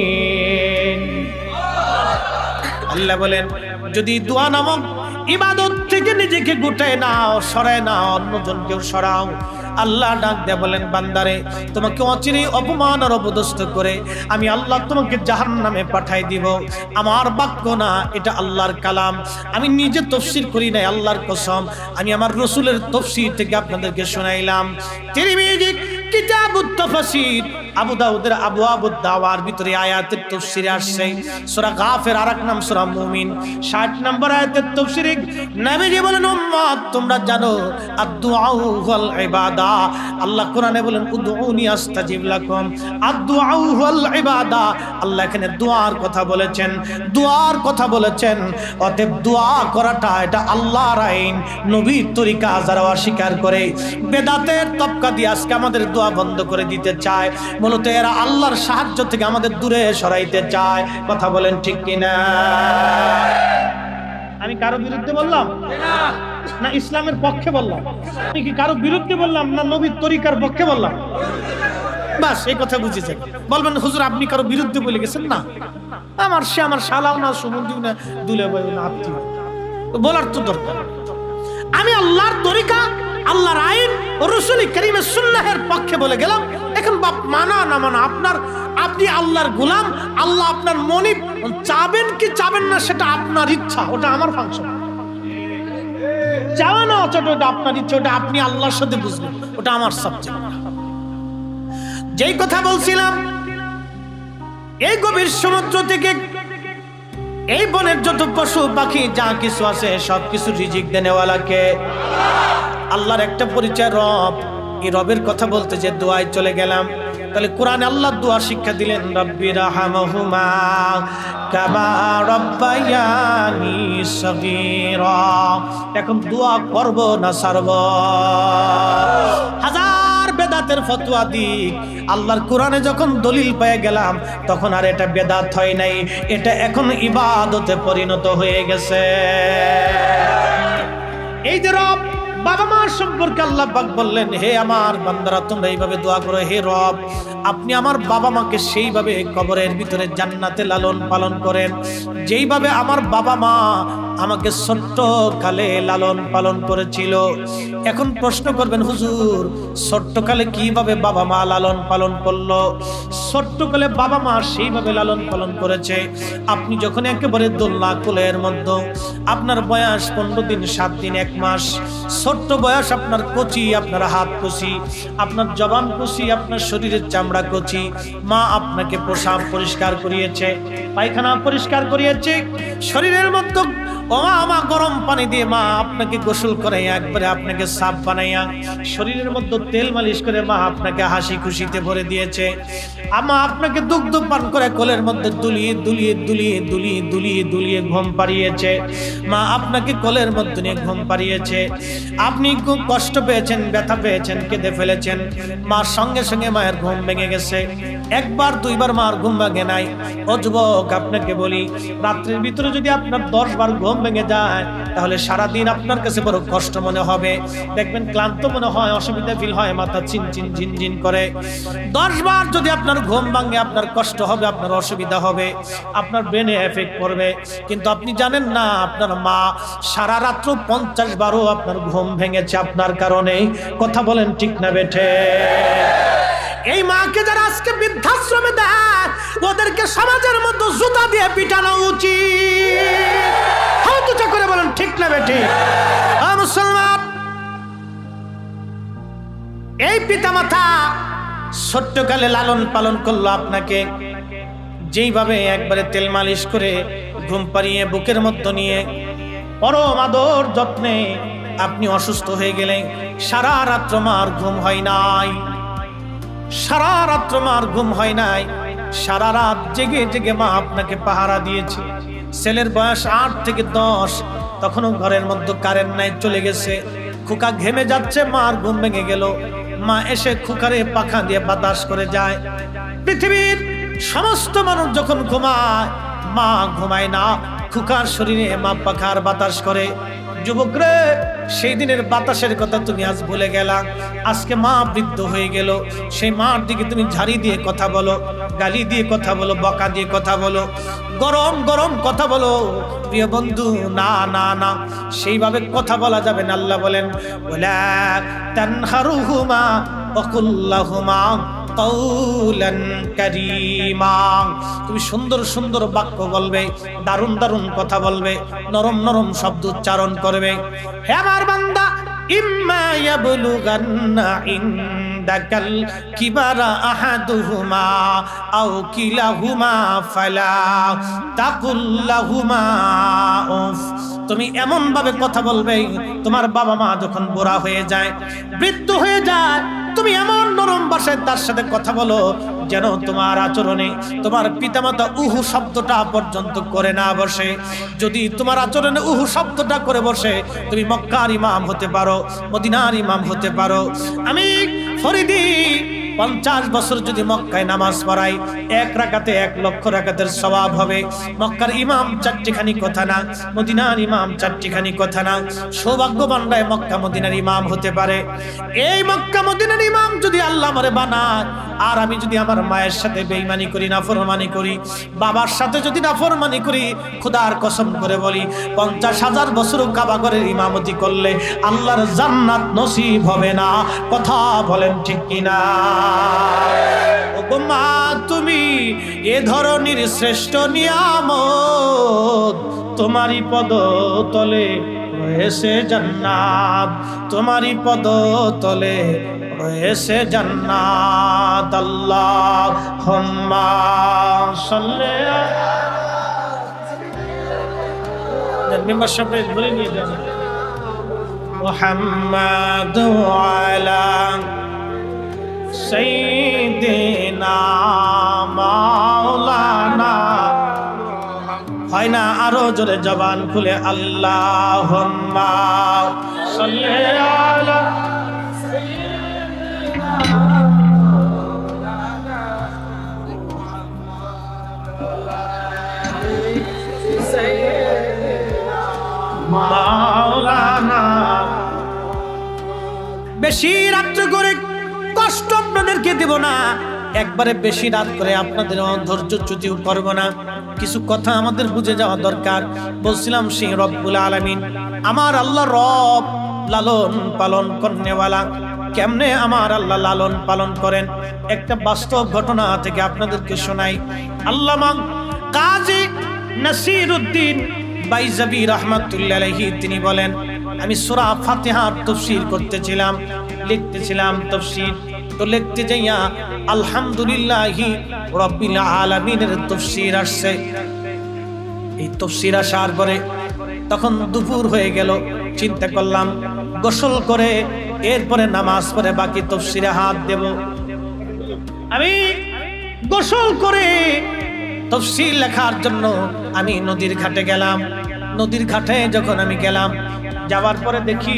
দাখিরিন। আল্লাহ বলেন, যদি দোয়া নামক ইবাদত থেকে নিজেকে গুটায় নাও, সরায় নাও, অন্যজনকেও সরাও, আল্লাহ ডাক দিয়ে বলেন, বান্দারে তোমাকে অচিরেই অপমান আর অপদস্থ করে আমি আল্লাহ তোমাকে জাহান্নামে পাঠাই দিব। আমার বাক্য না, এটা আল্লাহর কালাম। আমি নিজে তাফসীর করি নাই, আল্লাহর কসম। আমি আমার রাসূলের তাফসীর থেকে আপনাদেরকে শোনাইলাম। তিরমিজি কিতাবুত তাফসীর, আবু দাউদের আবওয়াবুদ দাওয়ার ভিতরে আয়াতের তাফসীরে আসছে। সূরা গাফির আরেক নাম সূরা মুমিন 60 নম্বর আয়াতের তাফসীরে নবীজি বলেন, উম্মত তোমরা জানো আদ-দুআউ ওয়াল ইবাদা। আল্লাহ কোরআনে বলেন, উদউনি আস্তাজিব লাকুম। আদ-দুআউ ওয়াল ইবাদা, আল্লাহ এখানে দোয়ার কথা বলেছেন, দোয়ার কথা বলেছেন। অতএব দোয়া করাটা এটা আল্লাহর আইন, নবীর তরিকা। যারা অস্বীকার করে বেদাতের তবকা দিয়ে আজকে আমাদের দোয়া বন্ধ করে দিতে চায়, মূলত এরা আল্লাহর সাহায্য থেকে আমাদের দূরে সরাইতে চায়। কথা বলেন ঠিক কিনা? আমি কারো বিরুদ্ধে বললাম না ইসলামের পক্ষে বললাম? আমি কি কারো বিরুদ্ধে বললাম না নবীর তরিকার পক্ষে বললাম? বাস এই কথা বুঝেছেন। বলবেন হুজুর আপনি কারো বিরুদ্ধে বলে গেছেন। না, আমার শালাও না, সুমন্দিও না, দুলে ভাই না, আত্মীয়। বলার তো দরকার। আমি আল্লাহর তরিকা, আল্লাহর আইন ও রাসূল কারীমের সুন্নাহের পক্ষে বলে গেলাম। এখন বাপ মানা না মানা আপনার, আপনি আল্লাহর গোলাম। আল্লাহ আপনার মনে চাবেন কি চাবেন না সেটা আপনার ইচ্ছা, ওটা আমার ফাংশন। চাওয়া না ওটা আপনার ইচ্ছা, ওটা আপনি আল্লাহর সাথে বুঝবেন, ওটা আমার সাবজেক্ট। যেই কথা বলছিলাম, এই গভীর সমুদ্র থেকে এই বনের যত পশু পাখি যা কিছু আছে সবকিছু রিজিক দেনেওয়ালাকে আল্লাহর একটা পরিচয় রব। এই রবের কথা বলতে যে দোয়ায় চলে গেলাম, তাহলে কোরআনে আল্লাহ দোয়া শিক্ষা দিলেন, রব্বির রাহমাহুমা কামা রাব্বায়ানি সগীরা। এখন দোয়া করব না ছাড়ব? হাজার বেদাতের ফতোয়া দিক, আল্লাহর কোরআনে যখন দলিল পেয়ে গেলাম তখন আর এটা বেদাত হয় নাই, এটা এখন ইবাদতে পরিণত হয়ে গেছে। এই যে রব, বাবা মা সম্পর্কে আল্লাহ পাক বললেন, হে আমার বান্দারা তোমরা এইভাবে দোয়া করো, হে রব আপনি আমার বাবা মাকে সেইভাবে কবরের ভিতরে জান্নাতে লালন পালন করেন যেইভাবে আমার বাবা মা আমাকে ছোট্ট কালে লালন পালন করেছিল। এখন প্রশ্ন করবেন, হুজুর ছোট্ট কালে কিভাবে বাবা মা লালন পালন করলো? ছোট্ট কালে বাবা মা সেইভাবে লালন পালন করেছে, আপনি যখন একেবারে দোলনা কোলের মধ্যে, আপনার বয়স 15 দিন 7 দিন 1 মাস, ছোট্ট বয়স, আপনার কচি, আপনার হাত কচি, আপনার জবান কচি, আপনার শরীরের চামড়া কচি, মা আপনাকে প্রসাব পরিষ্কার করিয়েছে, পায়খানা পরিষ্কার করিয়েছে, শরীরের মধ্যে মা গরম পানি দিয়ে মা আপনাকে গোসল করে একবারে আপনাকে সাফ বানাইয়া শরীরের মধ্যে তেল মালিশ করে মা আপনাকে হাসি খুশিতে ভরে দিয়েছে। মা আপনাকে দুগ্ধ পান করে কোলের মধ্যে দুলিয়ে দুলিয়ে দুলিয়ে দুলিয়ে দুলিয়ে দুলিয়ে ঘুম পাড়িয়েছে। মা আপনাকে কোলের মধ্যে নিয়ে ঘুম পাড়িয়েছে। আপনি খুব কষ্ট পেয়েছেন, ব্যথা পেয়েছেন, কেঁদে ফেলেছেন, মার সঙ্গে সঙ্গে মায়ের ঘুম ভেঙে গেছে। একবার দুইবার মার ঘুম ভাঙে নাই। ও যুবক আপনাকে বলি, রাত্রির ভিতরে যদি আপনার 10 বার ঘুম ভেঙে যায় তাহলে সারাদিন আপনার কাছে বড় কষ্ট মনে হবে, দেখবেন ক্লান্ত মনে হয়, অসুবিধা ফিল হয়, মাথা চিনচিন ঝিনঝিন করে। 10 বার যদি আপনার ঘুম ভাঙে আপনার কষ্ট হবে, আপনার অসুবিধা হবে, আপনার ব্রেনে এফেক্ট করবে। কিন্তু আপনি জানেন না আপনার মা সারা রাত্র 50 বারও আপনার ঘুম ভেঙেছে আপনার কারণে। কথা বলেন ঠিক না বেঠে? এই মাকে যারা আজকে বৃদ্ধাশ্রমে দেয় ওদেরকে সমাজের মধ্যে জুতা দিয়ে পিটানো উচিত। হাত করে বলেন ঠিক না বেঠে? মুসলমান, এই পিতামাতা ছোট্টকালে লালন পালন করলো আপনাকে, যেইভাবে একবারে তেল মালিশ করে ঘুম পাড়িয়ে বুকের মধ্যে নিয়ে পরম আদর যত্নে আপনি অসুস্থ হয়ে গেলেন, সারা রাত্র মার ঘুম হয় নাই, সারা রাত্র মার ঘুম হয় নাই, সারা রাত জেগে জেগে মা আপনাকে পাহারা দিয়েছে। ছেলের বয়স 8 থেকে 10, তখনও ঘরের মধ্যে কারেন্ট নাই, চলে গেছে, খোকা ঘেমে যাচ্ছে, মার ঘুম ভেঙে গেল। মা এসে খোকারে পাখা দিয়ে বাতাস করে যায়। পৃথিবীর সমস্ত মানুষ যখন ঘুমায় মা ঘুমায় না, খোকার শরীরে মা পাখার বাতাস করে। যুবক রে, সেই দিনের বাতাসের কথা তুমি আজ ভুলে গেলা। আজকে মা বৃদ্ধ হয়ে গেল, সেই মার দিকে তুমি ঝাড়ি দিয়ে কথা বলো, গালি দিয়ে কথা বলো, বকা দিয়ে কথা বলো, গরম গরম কথা বলো। প্রিয় বন্ধু, না না না, সেইভাবে কথা বলা যাবে না। আল্লাহ বলেন, ওয়ালা তানহারুহুমা ওয়া কুল লাহুমা কাওলান কারীমা। তুমি সুন্দর সুন্দর বাক্য বলবে, দারুণ দারুণ কথা বলবে, নরম নরম শব্দ উচ্চারণ করবে। হে আমার বান্দা, ইম্মা ইয়াবলুগান্না ইনদাকাল কিবারা আহাদুহুমা আও কিলাহুমা ফালা তাকুল লাহুমা উফ। তুমি এমন ভাবে কথা বলবে, তোমার বাবা মা যখন বুড়া হয়ে যায়, বৃদ্ধ হয়ে যায়, তুমি এমন নরম ভাষায় তার সাথে কথা বলো যেন তোমার আচরণে তোমার পিতামাতা উহু শব্দটা পর্যন্ত করে না বসে। যদি তোমার আচরণে উহু শব্দটা করে বসে, তুমি মক্কার ইমাম হতে পারো, মদিনার ইমাম হতে পারো। আমি ফরিদি 50 বছর যদি মক্কায় নামাজ পড়াই, 1 রাকাতে 1 লক্ষ রাকাতের সওয়াব হবে। মক্কার ইমাম 4টিখানি কথা না, মদিনার ইমাম 4টিখানি কথা না। সৌভাগ্যবানরাই মক্কা মদিনার ইমাম হতে পারে। এই মক্কা মদিনার ইমাম যদি আল্লাহ আমারে বানায়, আর আমি যদি আমার মায়ের সাথে বেঈমানি করি, নাফরমানি করি, বাবার সাথে যদি নাফরমানি করি, খোদার কসম করে বলি, 50,000 বছর কাবা ঘরের ইমামতি করলে আল্লাহর জান্নাত নসিব হবে না। কথা বলেন ঠিক কিনা? ও মা, তুমি এ ধরনের শ্রেষ্ঠ নিয়ামত, তোমারই পদ তলে রয়েছে জান্নাত, তোমারই পদ তলে রয়েছে জান্নাত। আল্লাহুম্মা সাল্লি আলা মুহাম্মাদ ওয়া আলা সাইয়্যিদিনা মাওলানা। হয় না আরো জোরে জবান খুলে, আল্লাহুম্মা সাল্লি আলা সাইয়্যিদিনা মাওলানা। বেশি রাত্রে করে কষ্ট আপনাদেরকে দেব না, একবারে বেশি রাত করে আপনাদের ধৈর্যচ্যুতিও করব না। কিছু কথা আমাদের বুঝে যাওয়া দরকার। বলছিলাম সেই রব্বুল আলামিন, আমার আল্লাহ রব লালন পালন করনেওয়ালা। কেমনে আমার আল্লাহ লালন পালন করেন, একটা বাস্তব ঘটনা থেকে আপনাদেরকে শোনাই। আল্লামা কাজী নাসিরউদ্দিন বাইজাবি রাহমাতুল্লাহি আলাইহি তিনি বলেন, আমি সূরা ফাতিহার তাফসীর করতেছিলাম, লিখতেছিলাম তাফসীর। তো লিখতে যাইয়া আলহামদুলিল্লাহি রাব্বিল আলামিনের তাফসীর আসছে। এই তাফসীর আসার পরে তখন দুপুর হয়ে গেল। চিন্তা করলাম গোসল করে এরপরে নামাজ পড়ে বাকি তাফসীরে হাত দেব। আমি গোসল করে তাফসীর লেখার জন্য আমি নদীর ঘাটে গেলাম। নদীর ঘাটে যখন আমি গেলাম, যাওয়ার পরে দেখি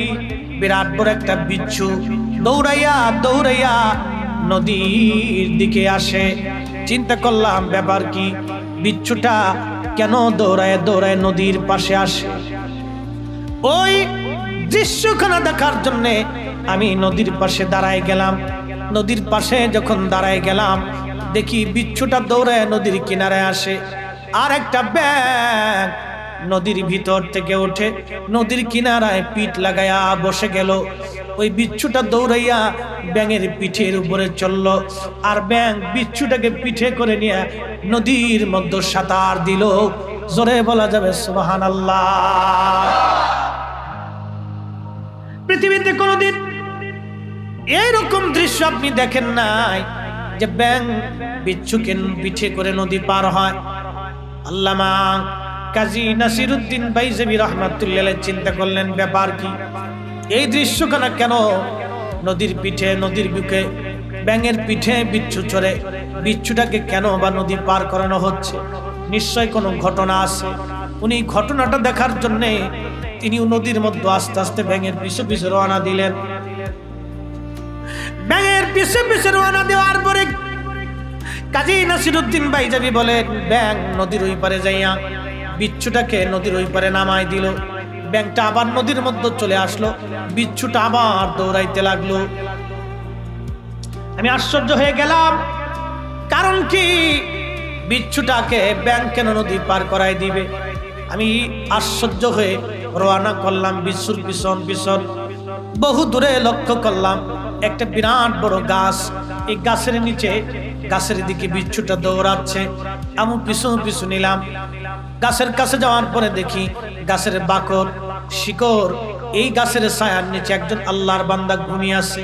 বিরাট বড় একটা বিচ্ছু দৌড়াইয়া দৌড়াইয়া নদীর দিকে আসে। চিন্তা করলাম ব্যাপার কি, বিচ্ছুটা কেন দৌড়ায় দৌড়ায় নদীর পাশে আসে? ওই দৃশ্যখানা দেখার জন্য আমি নদীর পাশে দাঁড়ায় গেলাম। নদীর পাশে যখন দাঁড়ায় গেলাম, দেখি বিচ্ছুটা দৌড়ায় নদীর কিনারে আসে। আর একটা ব্যাঙ নদীর ভিতর থেকে উঠে নদীর কিনারায় পিঠ লাগায়া বসে গেল। ওই বিচ্ছুটা দৌড়াইয়া ব্যাঙের পিঠের উপরে চলল, আর ব্যাঙ বিচ্ছুটাকে পিঠে করে নিয়ে নদীর মধ্যে সাঁতার দিল। জোরে বলা যাবে সুবহানাল্লাহ। পৃথিবীতে কোনোদিন এইরকম দৃশ্য আপনি দেখেন নাই যে ব্যাঙ বিচ্ছুকে পিঠে করে নদী পার হয়। আল্লামা কাজী নাসিরউদ্দিন বাইজাবি রাহমাতুল্লাহি আলাইহি চিন্তা করলেন ব্যাপার কি, এই দৃশ্যখানা কেন নদীর পিঠে নদীর বুকে ব্যাঙের পিঠে বিচ্ছু চড়ে, বিচ্ছুটাকে কেন বা নদী পার করানো হচ্ছে? নিশ্চয় কোনো ঘটনা আছে। উনি ঘটনাটা দেখার জন্য তিনি নদীর মধ্যে আস্তে আস্তে ব্যাঙের পিছু পিছু রওনা দিলেন। ব্যাঙের পিছু পিছু রওনা দেওয়ার পরে কাজী নাসিরউদ্দিন বাইজাবি বলেন, ব্যাঙ নদীর ওই পারে যাইয়া বিচ্ছুটাকে নদীর ওই পারে নামাই দিল। ব্যাঙটা আবার নদীর মধ্যে চলে আসলো, বিচ্ছুটা আবার দৌড়াইতে লাগলো। আমি আশ্চর্য হয়ে গেলাম, কারণ কি বিচ্ছুটাকে ব্যাঙ কেন নদী পার করাই দিবে? আমি আশ্চর্য হয়ে রওনা করলাম বিচ্ছুর পিছন পিছন। বহু দূরে লক্ষ্য করলাম একটা বিরাট বড় গাছ, এই গাছের নিচে গাছের দিকে বিচ্ছুটা দৌড়াচ্ছে। আমি পিছু পিছু নিলাম। গাছের কাছে যাওয়ার পরে দেখি গাছের বাকর শিকড়, এই গাছের ছায়ার নিচে একজন আল্লাহর বান্দা ঘুমিয়ে আছে।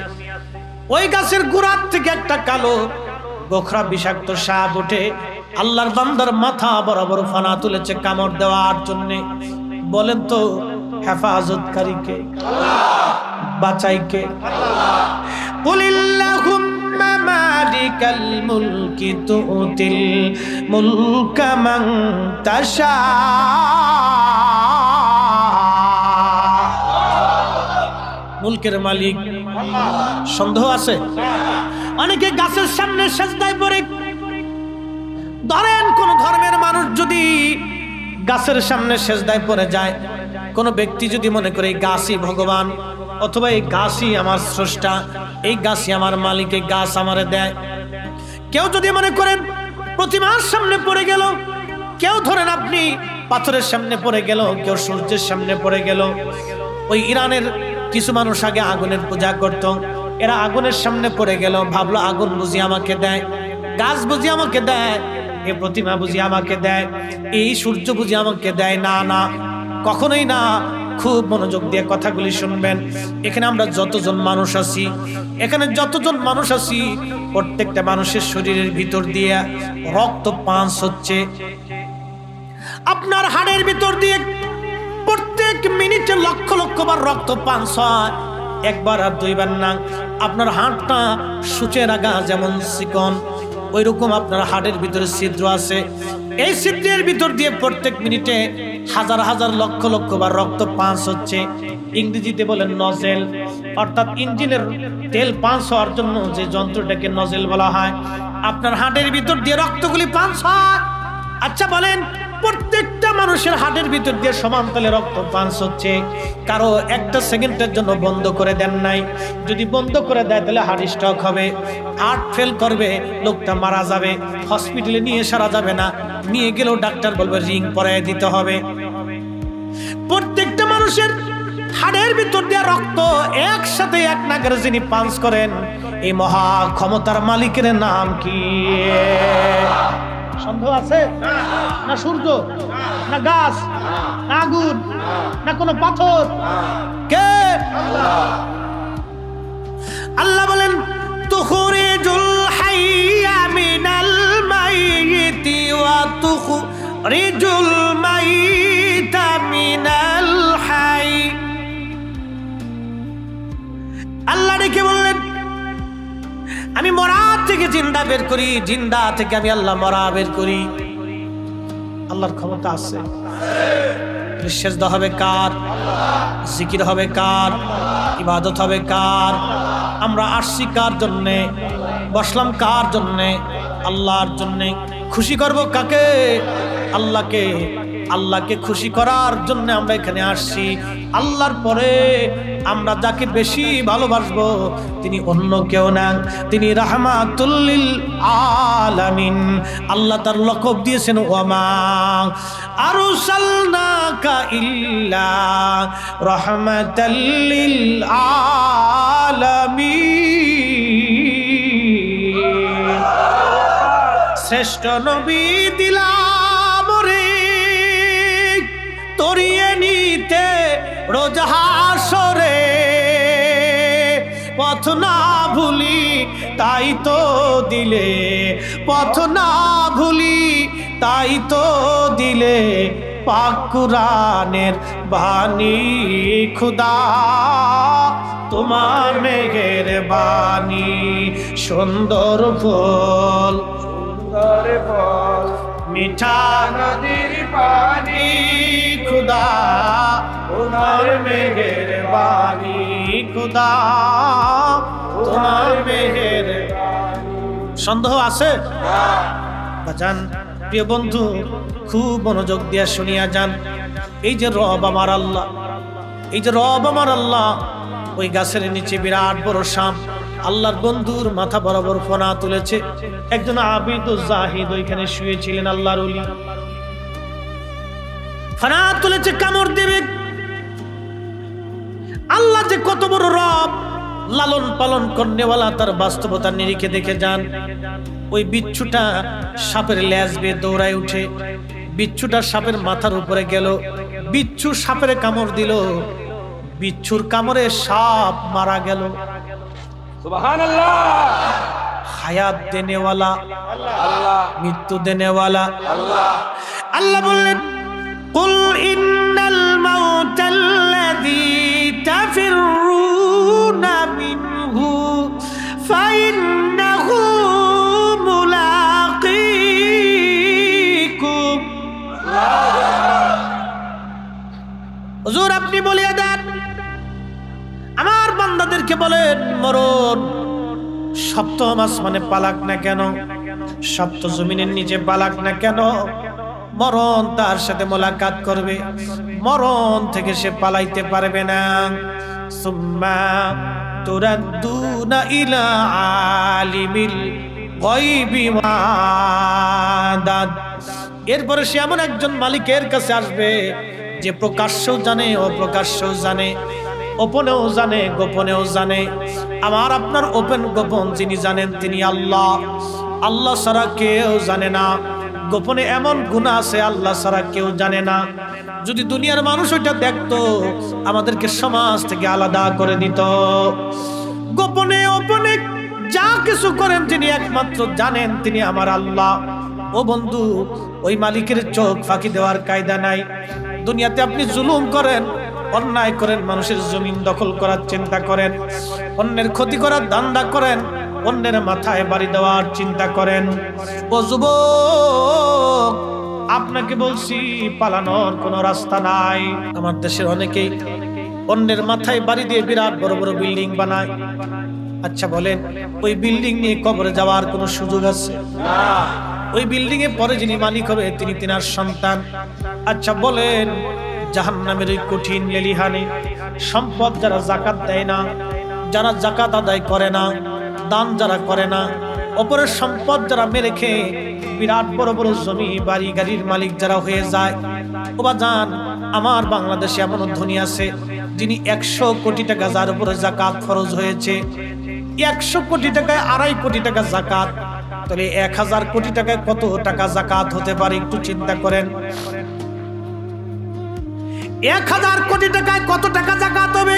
ওই গাছের গোড়ার থেকে একটা কালো গোখরা বিষাক্ত সাপ উঠে আল্লাহর বান্দার মাথা বরাবর ফানা তুলেছে কামড় দেওয়ার জন্য। বলেন তো হেফাজতকারী কে? বাঁচাই কে? কুলিল্লাহুম্মা মালিকাল মুলকি তুতিল মুলকা মান তাশা। মুলকের মালিক সন্দেহ আছে? অনেকে গাছের সামনে সেজদায় পড়ে। ধরেন কোন ধর্মের মানুষ যদি গাছের সামনে সেজদায় পড়ে যায়, কোন ব্যক্তি যদি মনে করে এই গাছই ভগবান, অথবা এই গাছই আমার স্রষ্টা, এই গাছই আমার মালিক, এই গাছ আমারে দেয়। কেউ যদি মনে করেন প্রতিমার সামনে পড়ে গেল, কেউ ধরেন আপনি পাথরের সামনে পড়ে গেল, কেউ সূর্যের সামনে পড়ে গেল। ওই ইরানের কিছু মানুষ আগে আগুনের পূজা করত, এরা আগুনের সামনে পড়ে গেল, ভাবলো আগুন বুঝি আমাকে দেয়, গাছ বুঝি আমাকে দেয়, এই প্রতিমা বুঝি আমাকে দেয়, এই সূর্য বুঝি আমাকে দেয়। না না, কখনোই না। খুব মনোযোগ দিয়ে কথাগুলি শুনবেন। এখানে আমরা যতজন মানুষ আছি, প্রত্যেকটা মানুষের শরীরের ভিতর দিয়ে রক্ত পাস হচ্ছে। আপনার হাড়ের ভিতর দিয়ে প্রত্যেক মিনিটে লক্ষ লক্ষ বার রক্ত পাস হয়, একবার আর দুইবার না। আপনার হাড়টা সূচের আগা যেমন চিকন, ওই রকম আপনার হাড়ের ভিতরে ছিদ্র আছে। এই ছিদ্রের ভিতর দিয়ে প্রত্যেক মিনিটে হাজার হাজার লক্ষ লক্ষ বার রক্ত পাস হচ্ছে। ইংরেজিতে বলেন নজেল, অর্থাৎ ইঞ্জিনের তেল পাস হওয়ার জন্য যে যন্ত্রটাকে নজেল বলা হয়। আপনার হাড়ের ভিতর দিয়ে রক্তগুলি পাস হয়। আচ্ছা বলেন, প্রত্যেকটা মানুষের হাড়ের ভিতর দিয়ে সমানতালে রক্ত পাস হচ্ছে, কারো একটা সেকেন্ডের জন্য বন্ধ করে দেন নাই। যদি বন্ধ করে দেয় তাহলে হার্ট স্ট্রোক হবে, হার্ট ফেল করবে, লোকটা মারা যাবে, হসপিটালে নিয়ে সারা যাবে না, নিয়ে গেলেও ডাক্তার বলবে রিং পরায় দিতে হবে। প্রত্যেকটা মানুষের হাড়ের ভিতর দিয়ে রক্ত একসাথে এক নাগারে যিনি পাস করেন, এই মহা ক্ষমতার মালিকের নাম কি? সন্দেহ আছে? না সূর্য, না গাছ, না আগুন, না কোনো পাথর? কে? আল্লাহ বলেন তুখরিজুল হাইয়া মিনাল মাইয়িতি ওয়া তুখরিজুল মাইয়িতা মিনাল হাই। আল্লাহ ডেকে বললেন আমি মরা থেকে জিন্দা বের করি, জিন্দা থেকে আমি আল্লাহ মরা বের করি। আল্লাহর ক্ষমতা আছে। সেজদা হবে কার? জিকির হবে কার? ইবাদত হবে কার? আমরা আসছি কার জন্যে? বসলাম কার জন্যে? আল্লাহর জন্যে। খুশি করব কাকে? আল্লাহকে। আল্লাহকে খুশি করার জন্য আমরা এখানে আসছি। আল্লাহর পরে আমরা যাকে বেশি ভালোবাসবো তিনি অন্য কেউ না, তিনি রাহমাতুল লিল আলামিন। আল্লাহ তার লকব দিয়েছেন ওয়ামা আরসালনাকা ইল্লা রাহমাতাল লিল আলামিন। শ্রেষ্ঠ নবী দিলাম রে তরিয়ে নিতে রোজ হাসরে, পথ না ভুলি তাই তো দিলে, পথ না ভুলি তাই তো দিলে পাক কুরআনের বাণী। খুদা তোমার মেঘের বাণী, সুন্দর ফুল সুন্দর ফল মিঠা নদীর পানি। খুদা তোমার মেঘের বাণী, খুদা তোমার মেঘের বাণী। সন্দেহ আছে? বাজান প্রিয় বন্ধু, খুব মনোযোগ দিয়ে শুনিয়া যান। এই যে রব আমার আল্লাহ, এই যে রব আমার আল্লাহ, ওই গাছের নিচে বিরাট বড় সাপ, আল্লাহর বন্ধুর মাথা বরাবর ফনা তুলেছে। একজন আবিদ ও জাহিদ ওইখানে শুয়েছিলেন, আল্লাহর ওলি, ফনা তুলেছে, কামড় দেবে। আল্লাহ যে কত বড় রব, লালন পালন করনেওয়ালা, তার বাস্তবতার নিরিখে দেখে যান। ওই বিচ্ছুটা সাপের লেজ বেয়ে দৌড়ায় উঠে, বিচ্ছুটা সাপের মাথার উপরে গেল, বিচ্ছু সাপের কামড় দিল, বিচ্ছুর কামড়ে সাপ মারা গেল। সুবহানাল্লাহ। হায়াত দেনেওয়ালা আল্লাহ, মৃত্যু দেনেওয়ালা আল্লাহ। আল্লাহ বললেন, কুল ইন্নাল মাউতাল্লাযী তাফিরুনা মিনহু ফাইন্নাহু মুলাকীকুম। হুজুর আপনি বলিয়া দেন, আমার বান্দাদেরকে বলেন, মরণ সপ্তম আসমানে পালাক না কেন, সপ্ত জমিনের নিচে পালাক না কেন, মরণ তার সাথে মোলাকাত করবে, মরণ থেকে সে পালাইতে পারবে না। সুম্মা তুরাদ্দুনা ইলা আলিমিল গায়বি ওয়া শাহাদাত। এরপরে সে এমন একজন মালিকের কাছে আসবে যে প্রকাশ্যও জানে, অপ্রকাশ্যও জানে, গোপনেও জানে, গোপনেও জানে। আমার আপনার ওপেন গোপন যিনি জানেন তিনি আল্লাহ। আল্লাহ ছাড়া কেউ জানে না। গোপনে এমন গুনাহ আছে আল্লাহ ছাড়া কেউ জানে না। যদি দুনিয়ার মানুষ ওইটা দেখতো, আমাদেরকে সমাজ থেকে আলাদা করে দিত। গোপনে ওপনে যা কিছু করেন তিনি একমাত্র জানেন, তিনি আমার আল্লাহ। ও বন্ধু, ওই মালিকের চোখ ফাঁকি দেওয়ার কায়দা নাই। দুনিয়াতে আপনি জুলুম করেন, অন্যায় করেন, মানুষের জমিন দখল করার চিন্তা করেন, অন্যের ক্ষতি করার ধান্দা করেন, অন্যের মাথায় বাড়ি দেওয়ার চিন্তা করেন। ও যুবক, আপনাকে বলছি পালানোর কোনো রাস্তা নাই। আমার দেশের অনেকেই অন্যের মাথায় বাড়ি দিয়ে বিরাট বড় বড় বিল্ডিং বানায়। আচ্ছা বলেন, ওই বিল্ডিং নিয়ে কবরে যাওয়ার কোনো সুযোগ আছে? না। ওই বিল্ডিং এ পরে যিনি মালিক হবে তিনি তিনার সন্তান। আচ্ছা বলেন, জাহান্নামের ওই কঠিন লেলিহানে সম্পদ যারা যাকাত দেয় না, যারা যাকাত আদায় করে না, দান যারা করে না, অপরের সম্পদ যারা মেরে খেয়ে বিরাট বড় বড় জমি বাড়ি গাড়ির মালিক যারা হয়ে যায়, ও বাজান, আমার বাংলাদেশে এমন ধনী আছে যিনি 100 কোটি টাকা যার উপরে যাকাত ফরজ হয়েছে, 100 কোটি টাকায় 2.5 কোটি টাকা যাকাত, তাহলে 1000 কোটি টাকায় কত টাকা যাকাত হতে পারে একটু চিন্তা করেন। 1000 কোটি টাকায় কত টাকা যাকাত হবে?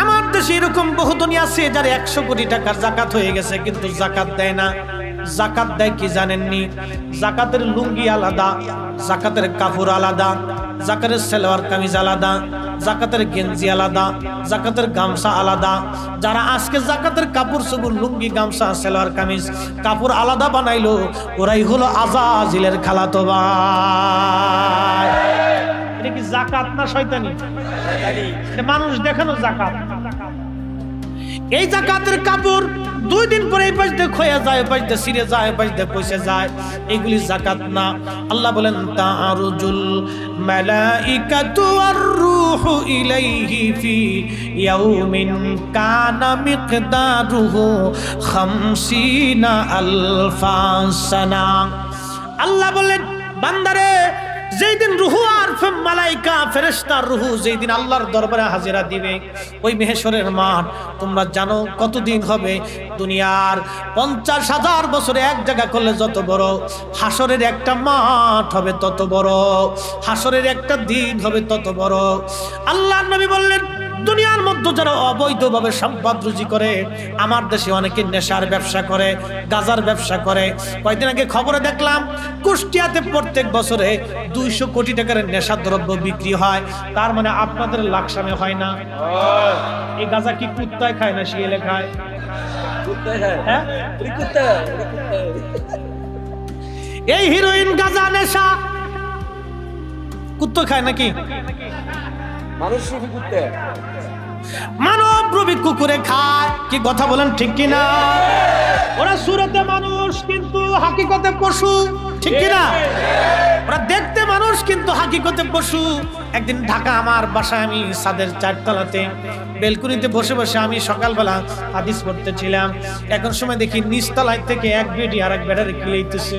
আমার দেশে এরকম বহু ধনী আছে যার 100 কোটি টাকার যাকাত হয়ে গেছে কিন্তু যাকাত দেয় না। যাকাত দেয় কি জানেননি? যাকাতের লুঙ্গি আলাদা, যাকাতের কাপড় আলাদা, যাকাতের সালোয়ার কামিজ আলাদা, যাকাতের গেঞ্জি আলাদা, যাকাতের গামছা আলাদা। যারা আজকে যাকাতের কাপড় সবুর লুঙ্গি গামছা সালোয়ার কামিজ কাপড় আলাদা বানাইলো, ওরাই হলো আজাজিলের খালাতো ভাই। এটা কি যাকাত না শয়তানি? এটা মানুষ দেখানো যাকাত। এই যাকাতের কাপড় 2 দিন পরে এই পাশ দিয়ে ক্ষয়ে যায়, এই পাশ দিয়ে ছিঁড়ে যায়, এই পাশ দিয়ে পয়সা যায়, এগুলি যাকাত না। আল্লাহ বলেন, তাআরুজুল মালাইকাতু ওয়ার রূহু ইলাইহি ফি ইয়াউমিন কানা মিকদারুহু 50 আলফা সানা। আল্লাহ বলেন, বান্দারে, যেই দিন রুহু আর মালাইকা ফেরেশতার রুহু যেই দিন আল্লাহর দরবারে হাজিরা দিবে, ওই মেহেশরের মাঠ তোমরা জানো কতদিন হবে? দুনিয়ার 50,000 বছরে এক জায়গা করলে যত বড়, হাসরের একটা মাঠ হবে তত বড়, হাসরের একটা দিন হবে তত বড়। আল্লাহর নবী বললেন, দুনিয়ার মধ্যে যারা অবৈধভাবে সম্পদ রুজি করে, আমার দেশে অনেকে নেশার ব্যবসা করে, গাঁজার ব্যবসা করে। কয়েকদিন আগে খবরে দেখলাম কুষ্টিয়াতে প্রত্যেক বছরে 200 কোটি টাকার নেশার দ্রব্য বিক্রি হয়। তার মানে আপনাদের লাকসামে হয় না? এই গাঁজা কি কুত্তায় খায় না শিয়ালে খায়? হ্যাঁ, এই হিরোইন গাঁজা নেশা কুত্তা খায় নাকি? মানব রূপী কুকুরে খায়। কি কথা বলেন ঠিক কিনা? ওরা সুরতে মানুষ কিন্তু হাকিকতে পশু, ঠিক কি না? ওরা দেখতে মানুষ কিন্তু হাকিকতে পশু। একদিন ঢাকা আমার বাসায়, আমি ছাদের চারতলাতে বেলকুনিতে বসে বসে আমি সকালবেলা হাদিস পড়তেছিলাম। এখন সময় দেখি নিচতলায় থেকে এক বেডি আর এক বেডারে খিলাইতেছে,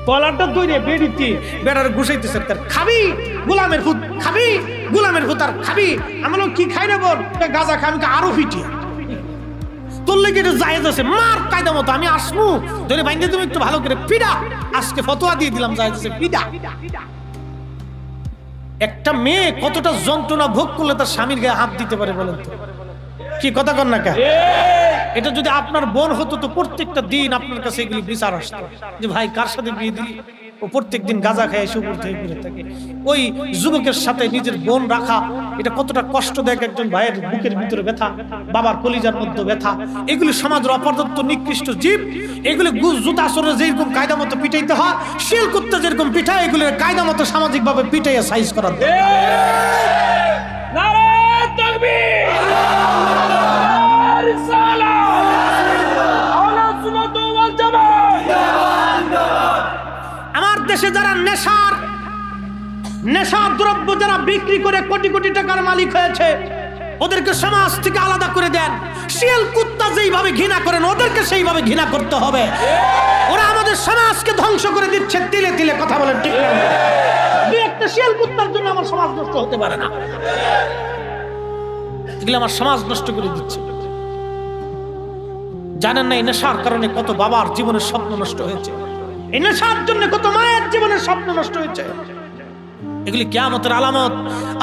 কলারটা দইরে বেডিতে বেডার ঘুষাইতেছে। তার খাবি গোলামের ভূত, খাবি গোলামের ভূত, আর খাবি। আমি বললাম কি খাই না বোন? গাঁজা খাই। আমি আরো ফিটিয়ে তোর লেগে এটা জায়েজ আছে, মার কায়দা মতো। আমি আসমু ধরে বাইন্দে, তুমি একটু ভালো করে পিডা। আজকে ফতোয়া দিয়ে দিলাম জায়েজ আছে, পিডা। একটা মেয়ে কতটা যন্ত্রণা ভোগ করলে তার স্বামীর গায়ে হাত দিতে পারে বলেন তো? কি কথা কন না কা? এটা যদি আপনার বোন হতো তো প্রত্যেকটা দিন আপনার কাছে এগুলি বিচার আসতো যে ভাই কার সাথে বিয়ে দিলি? ও প্রত্যেক দিন গাঁজা খায় এসে উপর থেকে ঘুরে থাকে। ওই যুবকের সাথে নিজের বোন রাখা এটা কতটা কষ্টদায়ক। একজন ভাইয়ের বুকের ভিতরে ব্যথা, বাবার কলিজার মধ্যে ব্যথা। এগুলি সমাজের অপদার্থ নিকৃষ্ট জীব। এগুলি জুতা আসরে যেরকম কায়দা মতো পিটাইতে হয়, শিল করতে যেরকম পিঠায়, এগুলির কায়দা মতো সামাজিক ভাবে পিটাইয়া সাইজ করা। আমার দেশে যারা নেশা দ্রব্য যারা বিক্রি করে কোটি কোটি টাকার মালিক হয়েছে, ওদেরকে সমাজ থেকে আলাদা করে দেন। শিয়াল কুত্তা যেইভাবে ঘৃণা করেন ওদেরকে সেইভাবে ঘৃণা করতে হবে। ওরা আমাদের সমাজকে ধ্বংস করে দিচ্ছে তিলে তিলে। কথা বলেন ঠিক না? দুই একটা শিয়াল কুত্তার জন্য আমার সমাজ নষ্ট হতে পারে না। এগুলো আমার সমাজ নষ্ট করে দিচ্ছে। জানেন না এই নেশার কারণে কত বাবার জীবনের স্বপ্ন নষ্ট হয়েছে? এই নেশার জন্য কত মায়ের জীবনের স্বপ্ন নষ্ট হয়েছে? এগুলি কিয়ামতের আলামত।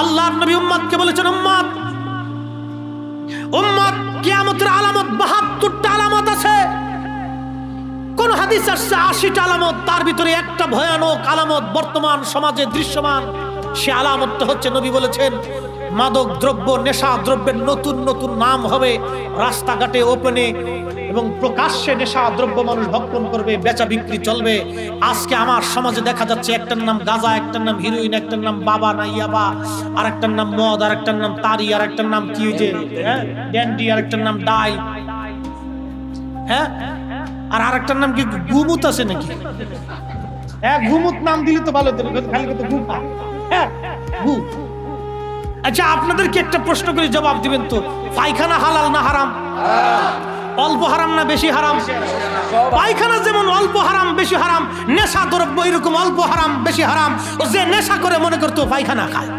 আল্লাহর নবী উম্মতকে বলেছেন, উম্মত কিয়ামতের আলামত 72টা আলামত আছে। কোন হাদিস আসছে 80টা আলামত, তার ভিতরে একটা ভয়ানক আলামত বর্তমান সমাজে দৃশ্যমান। সে আলামতটা হচ্ছে, নবী বলেছেন, মাদক দ্রব্য, নেশা দ্রব্যের নতুন নতুন নাম হবে। রাস্তাঘাটে ওপেনে এবং প্রকাশ্যে নেশা দ্রব্য মানুষ ভক্ষণ করবে, বেচা বিক্রি চলবে। আজকে আমার সমাজে দেখা যাচ্ছে একটার নাম গাঁজা, একটার নাম হিরোইন, একটার নাম বাবা না ইয়াবা, আর একটার নাম মদ, আর একটার নাম তারি, আর একটার নাম কি যে ড্যান্ডি, আর একটার নাম ডাই, হ্যাঁ, আর আরেকটার নাম কি গুমুত আছে নাকি? হ্যাঁ, গুমুত নাম দিলে তো ভালো, খালি কত গুপা। হ্যাঁ, গু। আচ্ছা, আপনাদেরকে একটা প্রশ্ন করে জবাব দিবেন তো, পায়খানা হালাল না হারাম? অল্প হারাম না বেশি হারাম? পায়খানা যেমন অল্প হারাম বেশি হারাম, নেশা দ্রব্য এরকম অল্প হারাম বেশি হারাম। ও যে নেশা করে মনে করতো পায়খানা খায়।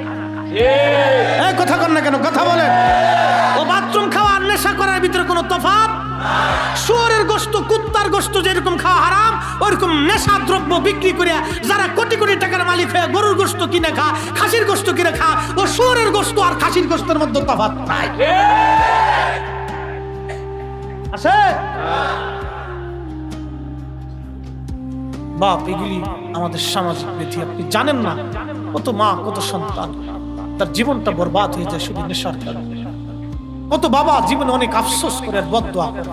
কথা কন না কেন? কথা বলেন। ও বাথরুম খাওয়া আর নেশা করার ভিতরে কোনো তফাৎ? শুয়োরের গোশত, কুত্তার গোশত যেরকম খাওয়া হারাম, ওইরকম নেশা দ্রব্য বিক্রি করে যারা কোটি কোটি টাকার মালিক হয়ে গরুর গোশত কিনে খা, খাসির গোশত কিনে খা, ও শুয়োরের গোশত আর খাসির গোশতের মধ্যে তফাৎ নাই। আছে বাপ, এগুলি আমাদের সামাজিক ব্যাধি। আপনি জানেন না কত মা, কত সন্তান তার জীবনটা বরবাদ হয়ে যায় শুধু নেশার কারণে। কত বাবা জীবনে অনেক আফসোস করে, বদদোয়া করে।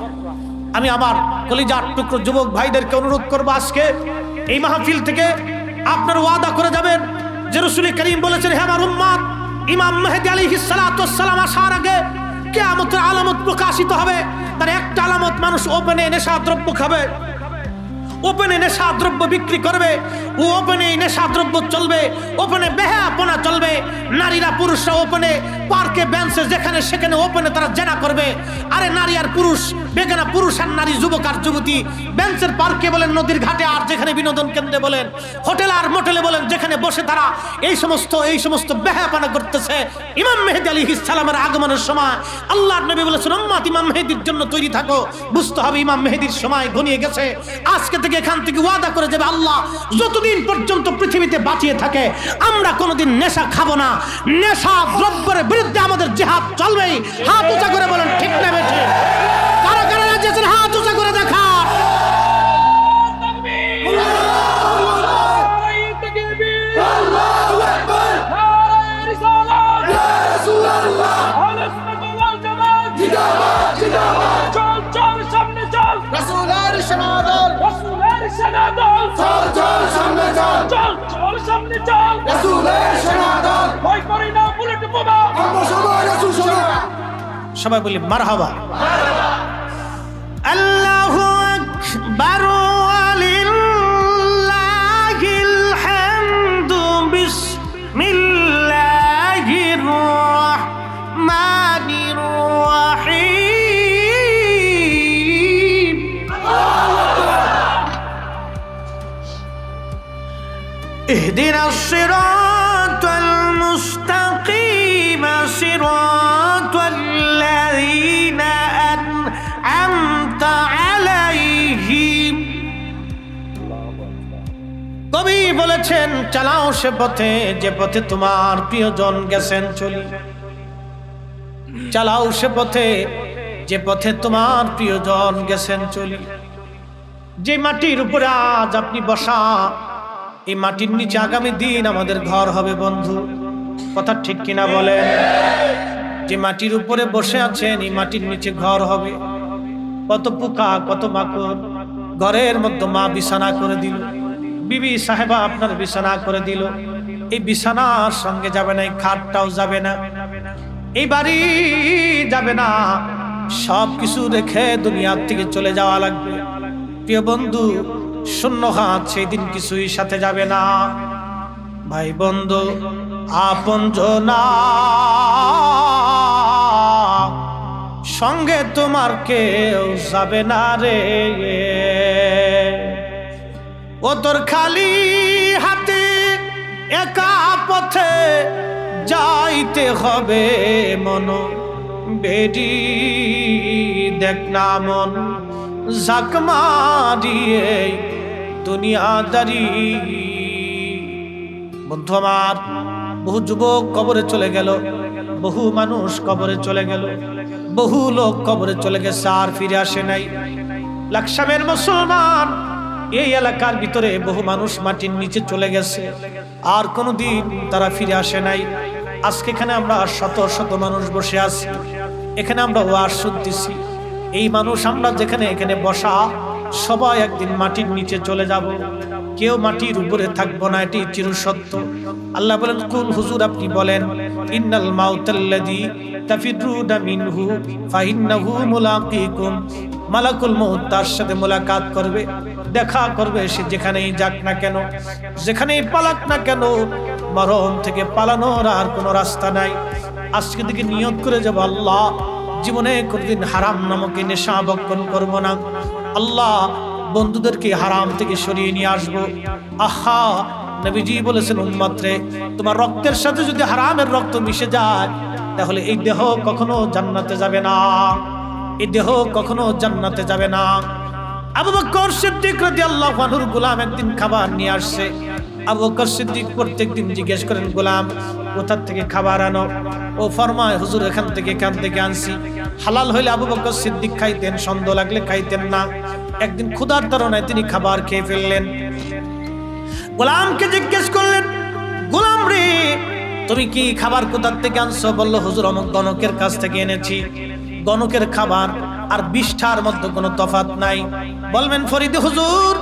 আমি আমার কলিজার টুকরো যুবক ভাইদেরকে অনুরোধ করবো, আজকে এই মাহফিল থেকে আপনার ওয়াদা করে যাবেন যে রাসূল করিম বলেছেন, হে আমার উম্মত, ইমাম মেহেদী আলাইহিস সালাতু ওয়াস সালাম আসার আগে কিয়ামতের আলামত প্রকাশিত হবে। তার একটা আলামত, মানুষ ওপেনে নেশা দ্রব্য খাবে, ওপেনে নেশা দ্রব্য বিক্রি করবে, ও ওপেনে নেশা দ্রব্য চলবে, ওপেনে বেহায়াপনা চলবে। নারীরা পুরুষরা ওপেনে পার্কে বেঞ্চে যেখানে সেখানে ওপেনে তারা জেনা করবে। আরে নারী আর পুরুষ, বেগানা পুরুষ আর নারী, যুবক আর যুবতী বেঞ্চের পার্কে বলেন, নদীর ঘাটে আর যেখানে বিনোদন কেন্দ্রে বলেন, হোটেল আর মোটেলে বলেন, যেখানে বসে তারা এই সমস্ত বেহায়াপনা করতেছে। ইমাম মেহেদী আলাইহিস সালামের আগমনের সময় আল্লাহর নবী বলেছেন, উম্মত ইমাম মেহেদীর জন্য তৈরি থাকো। বুঝতে হবে ইমাম মেহেদীর সময় ঘনিয়ে গেছে। আজকে থেকে এখান থেকে ওয়াদা করে যাবে, আল্লাহ যতদিন পর্যন্ত পৃথিবীতে বাঁচিয়ে থাকে আমরা কোনোদিন নেশা খাবো না। নেশা দ্রব্যের বিরুদ্ধে আমাদের জিহাদ চলবেই। হাত উঁচা করে বলেন ঠিক না বেঠে? কারা কারা রাজি আছেন হাত উঁচা করে দেখা? সবাই বলি মারহাবা। বারো আলিল্লাহিল হামদু বিসমিল্লাহির রাহমানির রাহিম। ইহদিনাস সিরাতাল মুস্তাকিম সিরাতাল লাযীনা আন'আমতা আলাইহিম। কবি বলেছেন, চালাও সে পথে যে পথে তোমার প্রিয়জন গেছেন চলি। চালাও সে পথে যে পথে তোমার প্রিয়জন গেছেন চলি। যে মাটির উপরে আজ আপনি বসা, এই মাটির নিচে আগামী দিন আমাদের ঘর হবে বন্ধু। কথা ঠিক কিনা বলেন? যে মাটির উপরে বসে আছেন, এই মাটির নিচে ঘর হবে। কত পোকা, কত মাকড়। ঘরের মধ্যে মা বিছানা করে দিল, বিবি সাহেবা আপনার বিছানা করে দিল। এই বিছানার সঙ্গে যাবে না, এই খাটটাও যাবে না, এই বাড়ি যাবে না। সব কিছু রেখে দুনিয়ার থেকে চলে যাওয়া লাগবে। প্রিয় বন্ধু, শূন্য হাত সেই দিন কিছুই সাথে যাবে না। ভাই বন্ধু আপনজনা, সঙ্গে তোমার কেউ যাবে না রে। ও তোর খালি হাতে একা পথে যাইতে হবে মন, বেডি দেখ না মন ঝাঁক মারিয়ে দুনিয়াদারি। বন্ধু আমার, বহু যুবক কবরে চলে গেল, বহু মানুষ কবরে চলে গেল, বহু লোক কবরে চলে গেছে, আর ফিরে আসে নাই। লাকসামের মুসলমান এই এলাকার ভিতরে বহু মানুষ মাটির নিচে চলে গেছে, আর কোনোদিন তারা ফিরে আসে নাই। আজকে এখানে আমরা শত শত মানুষ বসে আছি, এখানে আমরা ওয়াজ শুনতেছি। এই মানুষ আমরা যেখানে এখানে বসা, সবাই একদিন মাটির নিচে চলে যাব, কেউ মাটির উপরে থাকবো না, এটি চিরসত্য। আল্লাহ বলেন, কুল হুজুর আপনি বলেন, ইন্নাল মাউতাল্লাযী তাফিরুনা মিনহু ফাইন্নাহু মুলাকিকুম। মালাকুল মউত তার সাথে মোলাকাত করবে, দেখা করবে। সে যেখানেই যাক না কেন, যেখানেই পালাক না কেন, মরণ থেকে পালানোর আর কোনো রাস্তা নাই। আজকে থেকে নিয়ত করে যাব, আল্লাহ জীবনে কোনদিন হারাম নামক নেশা ভক্ষণ করব না। আল্লাহ বন্ধুদেরকে হারাম থেকে সরিয়ে নিয়ে আসবো। আহা, নবীজি বলেছেন, উম্মত রে, তোমার রক্তের সাথে যদি হারামের রক্ত মিশে যায়, তাহলে এই দেহ কখনো জান্নাতে যাবে না, এই দেহ কখনো জান্নাতে যাবে না। আবু বকর সিদ্দিক রাদিয়াল্লাহু আনহুর গোলাম একদিন খাবার নিয়ে আসছে। আবু বকর সিদ্দিক প্রত্যেকদিন জিজ্ঞেস করেন, গোলাম কোথা থেকে খাবার আনো? ও ফরমায়, হুজুর এখান থেকে আনছি। হালাল হইলে আবু বকর সিদ্দিক খাইতেন, সন্দেহ লাগলে খাইতেন না। একদিন ক্ষুধার তাড়নায় তিনি খাবার খেয়ে ফেললেন। গোলামকে জিজ্ঞেস করলেন, গোলাম রে, তুমি কি খাবার কোথা থেকে আনছো? বলল, হুজুর অমুক গণকের কাছ থেকে এনেছি। গণকের খাবার আর বিষ্ঠার মধ্যে কোনো তফাৎ নাই। বলবেন, ফরিদে হুজুর,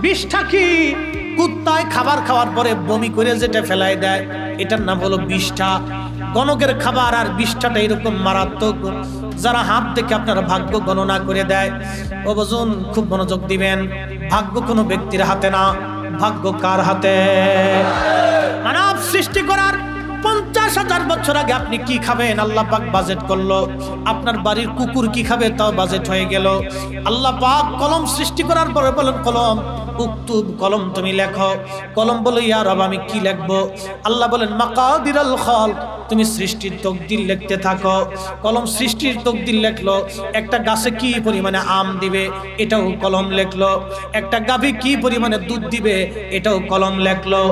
বিষ্ঠা কি? কুত্তায় খাবার খাওয়ার পরে বমি করে যেটা ফেলাই দেয়, এটার নাম হলো বিষ্ঠা। গণকের খাবার আর বিষ্ঠাটা এরকম মারাত্মক, যারা হাত দেখে আপনার ভাগ্য গণনা করে দেয়। ও বুঝুন, খুব মনোযোগ দিবেন, ভাগ্য কোনো ব্যক্তির হাতে না, ভাগ্য কার হাতে? মানব সৃষ্টি করার 50,000 বছর আগে আপনি কি খাবেন আল্লাহ পাক বাজেট করলো। আপনার বাড়ির কুকুর কি খাবে তাও বাজেট হয়ে গেল। আল্লাহ পাক কলম সৃষ্টি করার পরে বলেন, কলম উক্তুব, কলম তুমি লেখো। কলম বলে, ইয়া রব আমি কি লিখবো? আল্লাহ বলেন, মাকাদিরাল খালক, তুমি সৃষ্টির তকদির লিখতে থাকো। কলম সৃষ্টির তকদির লিখলো। একটা গাছে কি পরিমাণে আম দিবে, এটাও কলম লিখলো। একটা গাভী কি পরিমাণে দুধ দিবে, এটাও কলম লিখলো।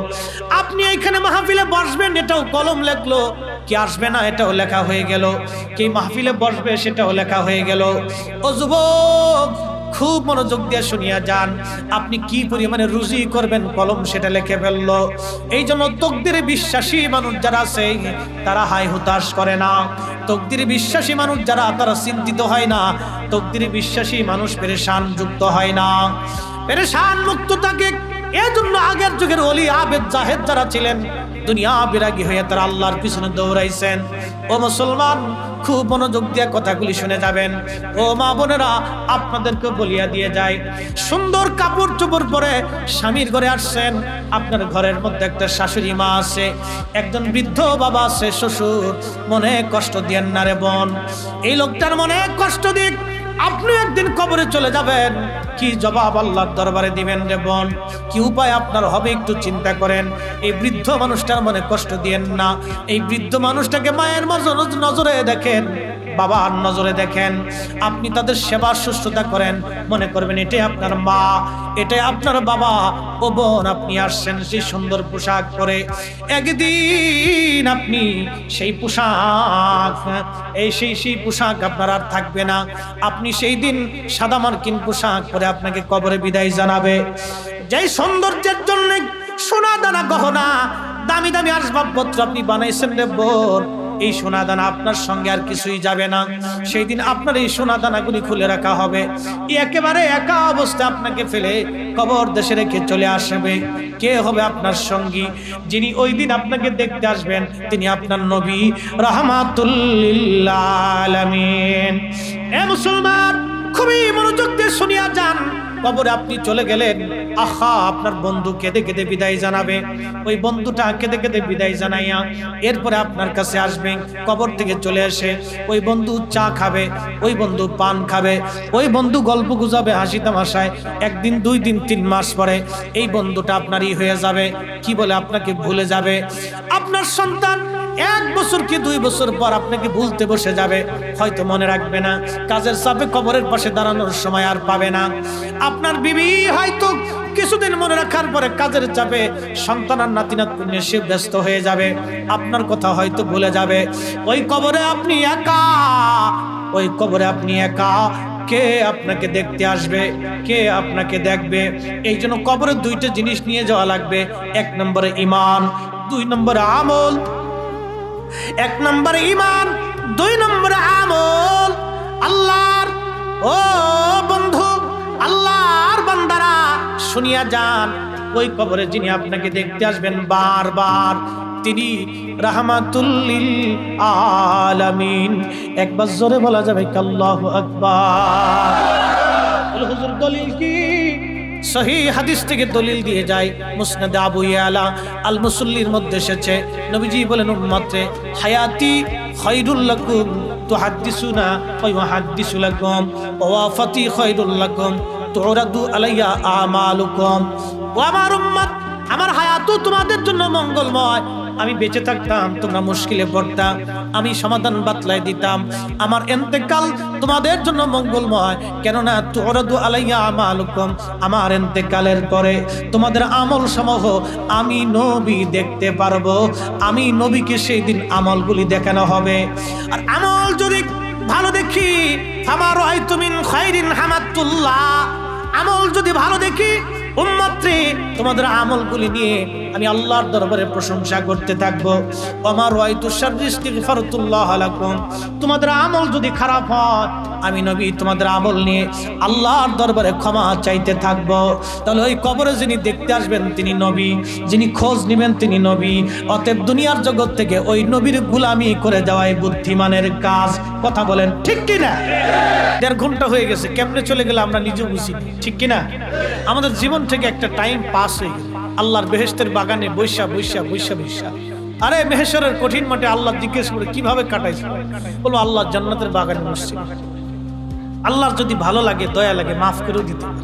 আপনি এখানে মাহফিলে বসবেন, এটাও কলম লিখলো। কি আসবে না, এটাও লেখা হয়ে গেল। কে মাহফিলে বসবে, সেটাও লেখা হয়ে গেল। ও যুবক, খুব মনোযোগ দিয়ে শুনিয়া যান, আপনি কি পরিমাণে রুজি করবেন, কলম সেটা লিখে ফেললো। এই জন্য তকদিরে বিশ্বাসী মানুষ যারা আছে, তারা হাই হতাশ করে না। তকদিরে বিশ্বাসী মানুষ যারা, তারা চিন্তিত হয় না। তকদিরে বিশ্বাসী মানুষ পেরেশান যুক্ত হয় না, পেরেশান মুক্ত থাকে। এই জন্য আগের যুগের ওলি আবেদ জাহেদ যারা ছিলেন, দুনিয়া বিরাগী হয়ে তারা আল্লাহর পিছনে দৌড়াইছেন। ও মুসলমান, খুব মনোযোগ দিয়ে কথাগুলি শুনে যাবেন। ও মা বোনেরা, আপনাদেরকে বলিয়া দিয়ে যায়, সুন্দর কাপড় চোপড় পরে স্বামীর ঘরে আসছেন। আপনার ঘরের মধ্যে একটা শাশুড়ি মা আছে, একজন বৃদ্ধ বাবা আছে, শ্বশুর। মনে কষ্ট দিয়েন না রে বোন, এই লোকটার মনে কষ্ট দিক। আপনি একদিন কবরে চলে যাবেন, কি জবাব আল্লাহর দরবারে দিবেন রে বোন? কি উপায় আপনার হবে একটু চিন্তা করেন। এই বৃদ্ধ মানুষটার মনে কষ্ট দিয়েন না। এই বৃদ্ধ মানুষটাকে মায়ের নজরে দেখেন, বাবার নজরে দেখেন। আপনি তাদের সেবা শুশ্রূষা করেন, মনে করবেন এটাই আপনার মা, এটাই আপনার বাবা। ও বোন, আপনি আসছেন সেই সুন্দর পোশাক পরে, একদিন আপনি সেই পোশাক সেই পোশাক আপনার আর থাকবে না। আপনি সেই দিন সাদা মার্কিন পোশাক পরে আপনাকে কবরে বিদায় জানাবে। যেই সৌন্দর্যের জন্য সোনা দানা গহনা দামি দামি আসবাবপত্র আপনি বানাইছেন রে বোন, এই সোনা দানা আপনার সঙ্গে আর কিছুই যাবে না। সেই দিন আপনার এই সোনা দানাগুলি খুলে রাখা হবে। একেবারে একা অবস্থা আপনাকে ফেলে কবর দেশে রেখে চলে আসবে। কে হবে আপনার সঙ্গী? যিনি ওই দিন আপনাকে দেখতে আসবেন, তিনি আপনার নবী রাহমাতুল লিল আলামিন। এ মুসলমান, খুবই মনোযোগ দিয়ে শুনিয়া যান। কবরে আপনি চলে গেলেন, আহা, আপনার বন্ধু কেঁদে কেঁদে বিদায় জানাবে। ওই বন্ধুটা কেঁদে কেঁদে বিদায় জানাইয়া এরপরে আপনার কাছে আসবে। কবর থেকে চলে এসে ওই বন্ধু চা খাবে, ওই বন্ধু পান খাবে, ওই বন্ধু গল্প গুজাবে হাসি তামাশায়। একদিন, 2 দিন, 3 মাস পরে এই বন্ধুটা আপনারই হয়ে যাবে। কি বলে আপনাকে ভুলে যাবে। আপনার সন্তান 1 বছর কি 2 বছর পর আপনাকে ভুলতে বসে যাবে, হয়তো মনে রাখবে না। কাজের চাপে কবরের পাশে দাঁড়ানোর সময় আর পাবে না। আপনার বিবি হয়তো কিছুদিন মনে রাখার পরে কাজের চাপে সন্তান আর নাতি নাতনি নিয়ে সে ব্যস্ত হয়ে যাবে, আপনার কথা হয়তো ভুলে যাবে। ওই কবরে আপনি একা, ওই কবরে আপনি একা। কে আপনাকে দেখতে আসবে, কে আপনাকে দেখবে? এই জন্য কবরে 2টা জিনিস নিয়ে যাওয়া লাগবে। 1 নম্বরে ঈমান, 2 নম্বরে আমল। 1 নম্বরে ঈমান, 2 নম্বরে আমল। আল্লাহর ও বন্ধু, আল্লাহর বান্দারা শুনিয়া যান, ওই কবরে যিনি আপনাকে দেখতে আসবেন বারবার, তিনি রাহমাতুল লিল আলামিন। একবার জোরে বলা যাবে আল্লাহু আকবার। হুজুর দলিল কি? সহিহ হাদিস থেকে দলিল দিয়ে যায়, মুসনাদে আবু ইয়ালা আল মুসল্লির মধ্যে এসেছে। নবীজি বলেন, উম্মতে হায়াতি খায়রুল লাকুম তুহাদ্দিসুনা ওয়া ইউহাদ্দিসু লাকুম ওয়া ওয়াফাতি খায়রুল লাকুম তুরাদু আলাইয়া আমালুকুম। ও আমার উম্মত, আমার হায়াতও তোমাদের জন্য মঙ্গলময়। আমি বেঁচে থাকতাম, তোমরা মুশকিলে পড়তাম, আমি সমাধান বাতলাই দিতাম। আমার ইন্তেকাল তোমাদের জন্য মঙ্গলময়, কেননা তুরাদু আলাইয়া আমালুকুম, আমার ইন্তেকালের পরে তোমাদের আমল সমূহ আমি নবী দেখতে পারবো। আমি নবীকে সেই দিন আমলগুলি দেখানো হবে। আর আমল যদি ভালো দেখি, আমার রাআইতু মিন খায়রিন হামাদুল্লাহ, আমল যদি ভালো দেখি উম্মতরে, তোমাদের আমলগুলি নিয়ে আমি আল্লাহর দরবারে প্রশংসা করতে থাকবো। আমার ওয়াইতু শাররি ইস্তিগফারতুল্লাহ লাকুম, তোমাদের আমল যদি খারাপ হয়, আমি নবী তোমাদের আমল নিয়ে আল্লাহর দরবারে ক্ষমা চাইতে থাকবো। তাহলে ওই কবরে যিনি দেখতে আসবেন তিনি নবী, যিনি খোঁজ নেবেন তিনি নবী। অতএব দুনিয়ার জগৎ থেকে ওই নবীর গোলামি করে যাওয়াই বুদ্ধিমানের কাজ। কথা বলেন ঠিক কিনা? 1.5 ঘন্টা হয়ে গেছে, কেমনে চলে গেলে আমরা নিজেও বুঝি, ঠিক কিনা? আমাদের জীবন থেকে একটা টাইম পাস হয়ে গেল। আল্লাহর বেহেশতের বাগানে বৈশা বৈশা বৈশা বৈশা, আরে মেহেশ্বরের কঠিন মাঠে আল্লাহ জিজ্ঞেস করে কিভাবে কাটাইছে, বলবো আল্লাহ জান্নাতের বাগানে বসছে। আল্লাহর যদি ভালো লাগে, দয়া লাগে, মাফ করেও দিতে পারে।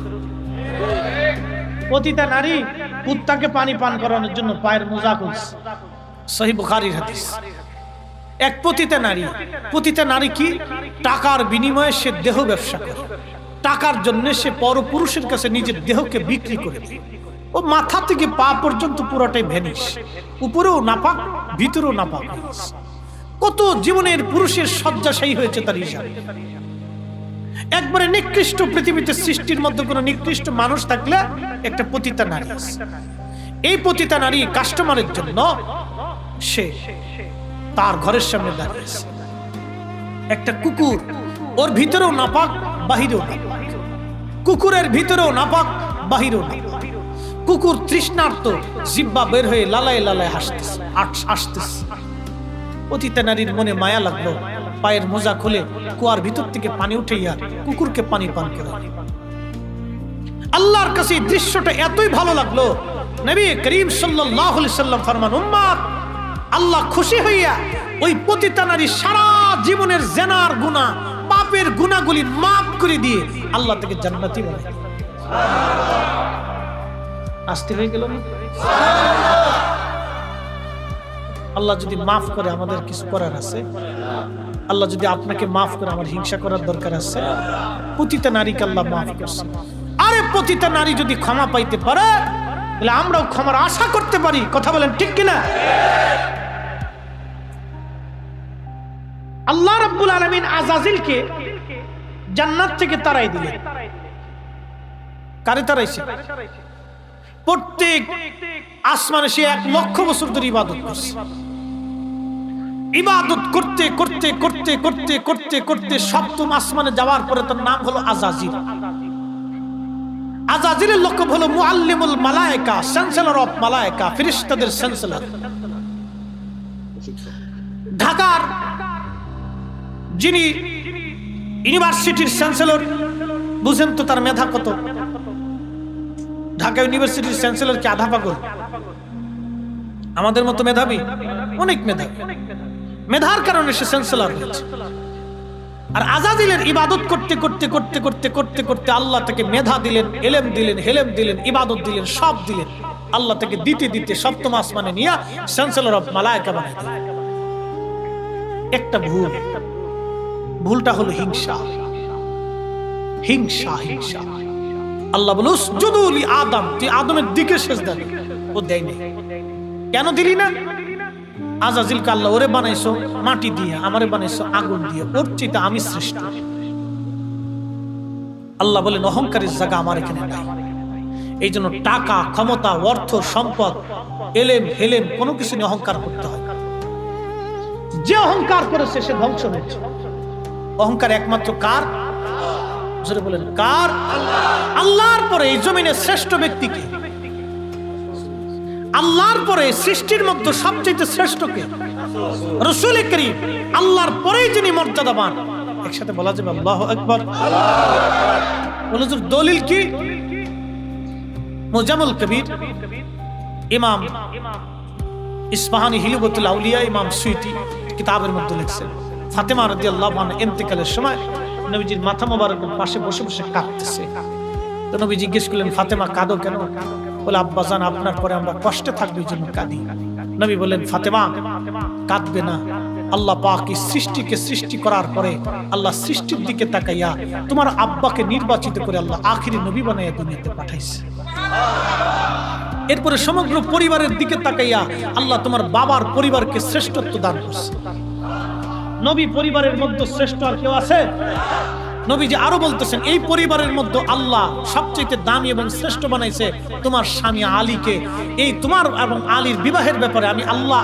পতিতা নারী কুত্তাকে পানি পান করানোর জন্য পায়ের মোজা খুলছে, সহিহ বুখারীর হাদিস। এক পতিতা নারী কি টাকার বিনিময়ে সে দেহ ব্যবসা করে, টাকার জন্য সে পরপুরুষের কাছে নিজের দেহকে বিক্রি করে দেয়। ও মাথা থেকে পা পর্যন্ত পুরোটাই ভ্যানিশ, উপরেও নাপাক, ভিতরেও নাপাক। কত জীবনের পুরুষের শয্যাশায়ী হয়েছে তার হিসাব। একবারে নিকৃষ্ট, পৃথিবীতে সৃষ্টির মধ্যে কোনো নিকৃষ্ট মানুষ থাকলে একটা পতিতা নারী। এই পতিতা নারী কাস্টমারের জন্য সে তার ঘরের সামনে দাঁড়িয়েছে। একটা কুকুর, ওর ভিতরেও নাপাক, বাহিরেও নাপাক, কুকুরের ভিতরেও নাপাক, বাহিরেও নাপাক। কুকুর তৃষ্ণার্ত, জিহ্বা বের হয়ে লালায় লালায় হাসতেছে। পতিতা নারীর মনে মায়া লাগলো, পায়ের মোজা খুলে কুয়ার ভিতর থেকে পানি উঠাইয়া কুকুরকে পানি পান করে। আল্লাহর কাছে এই দৃশ্যটা এতই ভালো লাগলো, নবী করিম সাল্লাল্লাহু আলাইহি সাল্লাম ফরমান, উম্মত, আল্লাহ খুশি হইয়া ওই পতিতা নারী সারা জীবনের জিনার গুনাহ, পাপের গুনাহগুলি মাফ করে দিয়ে আল্লাহ থেকে জান্নাতি বানায়। আস্তে হয়ে গেল না? আল্লাহ যদি মাফ করে, আমাদের কিছু করার আছে? আল্লাহ যদি আপনাকে মাফ করে, আমার হিংসা করার দরকার আছে? পতিতা নারীকে আল্লাহ মাফ করছে। আরে পতিতা নারী যদি ক্ষমা পাইতে পারে, তাহলে আমরাও ক্ষমার আশা করতে পারি। কথা বলেন ঠিক কিনা? আল্লাহ রাব্বুল আলামিন আযাজিলকে জান্নাত থেকে তাড়াই দিলেন। কারে তাড়াইছে? প্রত্যেক আসমানে সে 1 লক্ষ বছর ধরে ইবাদত করছে। ইবাদত করতে করতে করতে করতে করতে করতে সপ্তম আসমানে যাওয়ার পরে তার নাম হলো আযাজিল। আযাজিলের লকব হলো মুআল্লিমুল মালায়েকা, চ্যান্সেলর অফ মালায়েকা, ফেরেশতাদের চ্যান্সেলর। ঢাকার যিনি ইউনিভার্সিটির চ্যান্সেলর, বুঝেন তো তার মেধা কত? ঢাকা ইউনিভার্সিটির চ্যান্সেলর কি আধা পাগল? আমাদের মতো মেধাবী? অনেক মেধাবী। মেধার কারণে সে চ্যান্সেলর হয়েছে। আর আযাজিলের ইবাদত করতে করতে করতে করতে করতে করতে আল্লাহ থেকে মেধা দিলেন, ইলম দিলেন, হেলেম দিলেন, ইবাদত দিলেন, সব দিলেন। আল্লাহ থেকে দিতে দিতে সপ্তম আসমানে নিয়ে চ্যান্সেলর অফ মালায়েকা বানাই দিলেন। একটা ভুলটা হলো হিংসা। হিংসা হিংসা আল্লাহ বলে, উসজুদু লি আদম, তুই আদমের দিকে সিজদা দে। ও দেয় নাই। কেন দিলি না? আযাজিলকে আল্লাহ, ওরে বানাইছো মাটি দিয়ে, আমারে বানাইছো আগুন দিয়ে, ওর চেয়ে আমি শ্রেষ্ঠ। আল্লাহ বলেন, অহংকারের জায়গা আমার এখানে নাই। এই জন্য টাকা, ক্ষমতা, অর্থ, সম্পদ, এলেম, হেলেম কোনো কিছু নিয়ে অহংকার করতে হয়। যে অহংকার করেছে সে ধ্বংস হয়েছে। অহংকার একমাত্র কার? জোরে বলেন, কার? আল্লাহর পরে এই জমিনের শ্রেষ্ঠ ব্যক্তি কে? আল্লাহর পরে সৃষ্টির মধ্যে সবচেয়ে শ্রেষ্ঠ কে? রাসূল করিম। আল্লাহর পরেই যিনি মর্যাদাবান, একসাথে বলা যাবে আল্লাহু আকবার। বলে দলিল কি? মুজামুল কবির ইমাম ইসফাহানি হিলুবতুল আউলিয়া ইমাম সুয়ুতি কিতাবের মধ্যে লিখছেন, ফাতেমা রাদিয়াল্লাহু আনহা ইন্তেকালের সময় নবীজির মাথা মোবারকের পাশে বসে বসে কাঁদতেছে। তো নবী জিজ্ঞেস করলেন, ফাতেমা কাঁদো কেন? বলে, আব্বাজান, আপনার পরে আমরা কষ্টে থাকবো এই জন্য কাঁদি। নবী বললেন, ফাতেমা কাঁদবে না। আল্লাহ পাক এই সৃষ্টিকে সৃষ্টি করার পরে আল্লাহ সৃষ্টির দিকে তাকাইয়া তোমার আব্বাকে নির্বাচিত করে আল্লাহ আখিরি নবী বানাইয়া দুনিয়াতে পাঠাইছে। এরপরে সমগ্র পরিবারের দিকে তাকাইয়া আল্লাহ তোমার বাবার পরিবারকে শ্রেষ্ঠত্ব দান করছে। নবী পরিবারের মধ্যে শ্রেষ্ঠ আর কেউ আছে? নবীজি আরো বলতেছেন, এই পরিবারের মধ্যে আল্লাহ সবচেয়ে দামি এবং শ্রেষ্ঠ বানাইছে তোমার স্বামী আলীকে। এই তোমার এবং আলীর বিবাহের ব্যাপারে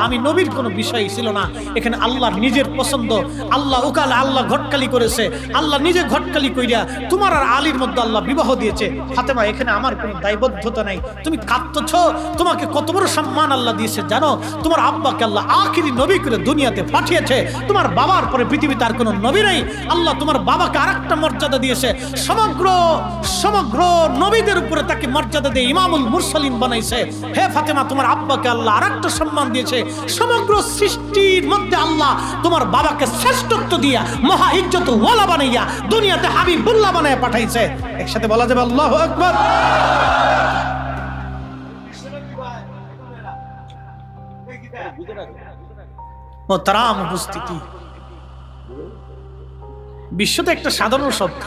আমি নবীর কোনো বিষয় ছিল না। এখানে আল্লাহর নিজের পছন্দ। আল্লাহ উকাল, আল্লাহ ঘটকালি করেছে। আল্লাহ নিজে ঘটকালি কইরা তোমার আর আলীর মধ্যে আল্লাহ বিবাহ দিয়েছে। ফাতেমা, এখানে আমার কোনো দায়বদ্ধতা নাই। তুমি কাঁদতেছ, তোমাকে কত বড় সম্মান আল্লাহ দিয়েছে জানো? তোমার আব্বাকে আল্লাহ আখিরি নবী করে দুনিয়াতে পাঠিয়েছে। তোমার বাবার পরে পৃথিবীতে আর কোনো নবী নেই। আল্লাহ তোমার বাবাকে আরেকটা মর্যাদা দিয়েছে। সমগ্র নবীদের উপরে তাকে মর্যাদা দিয়ে ইমামুল মুরসালিন বানাইছে। হে ফাতেমা, তোমার আব্বাকে আল্লাহ আরেকটা সম্মান দিয়েছে। সমগ্র সৃষ্টির মধ্যে আল্লাহ তোমার বাবাকে শ্রেষ্ঠত্ব দিয়া মহা ইজ্জত ওয়ালা বানাইয়া দুনিয়াতে হাবিবুল্লাহ বানাইয়া পাঠাইছে। একসাথে বলা যাবে আল্লাহু আকবার। মোহতারাম উপস্থিতি, বিশ্বতে একটা সাধারণ শব্দ।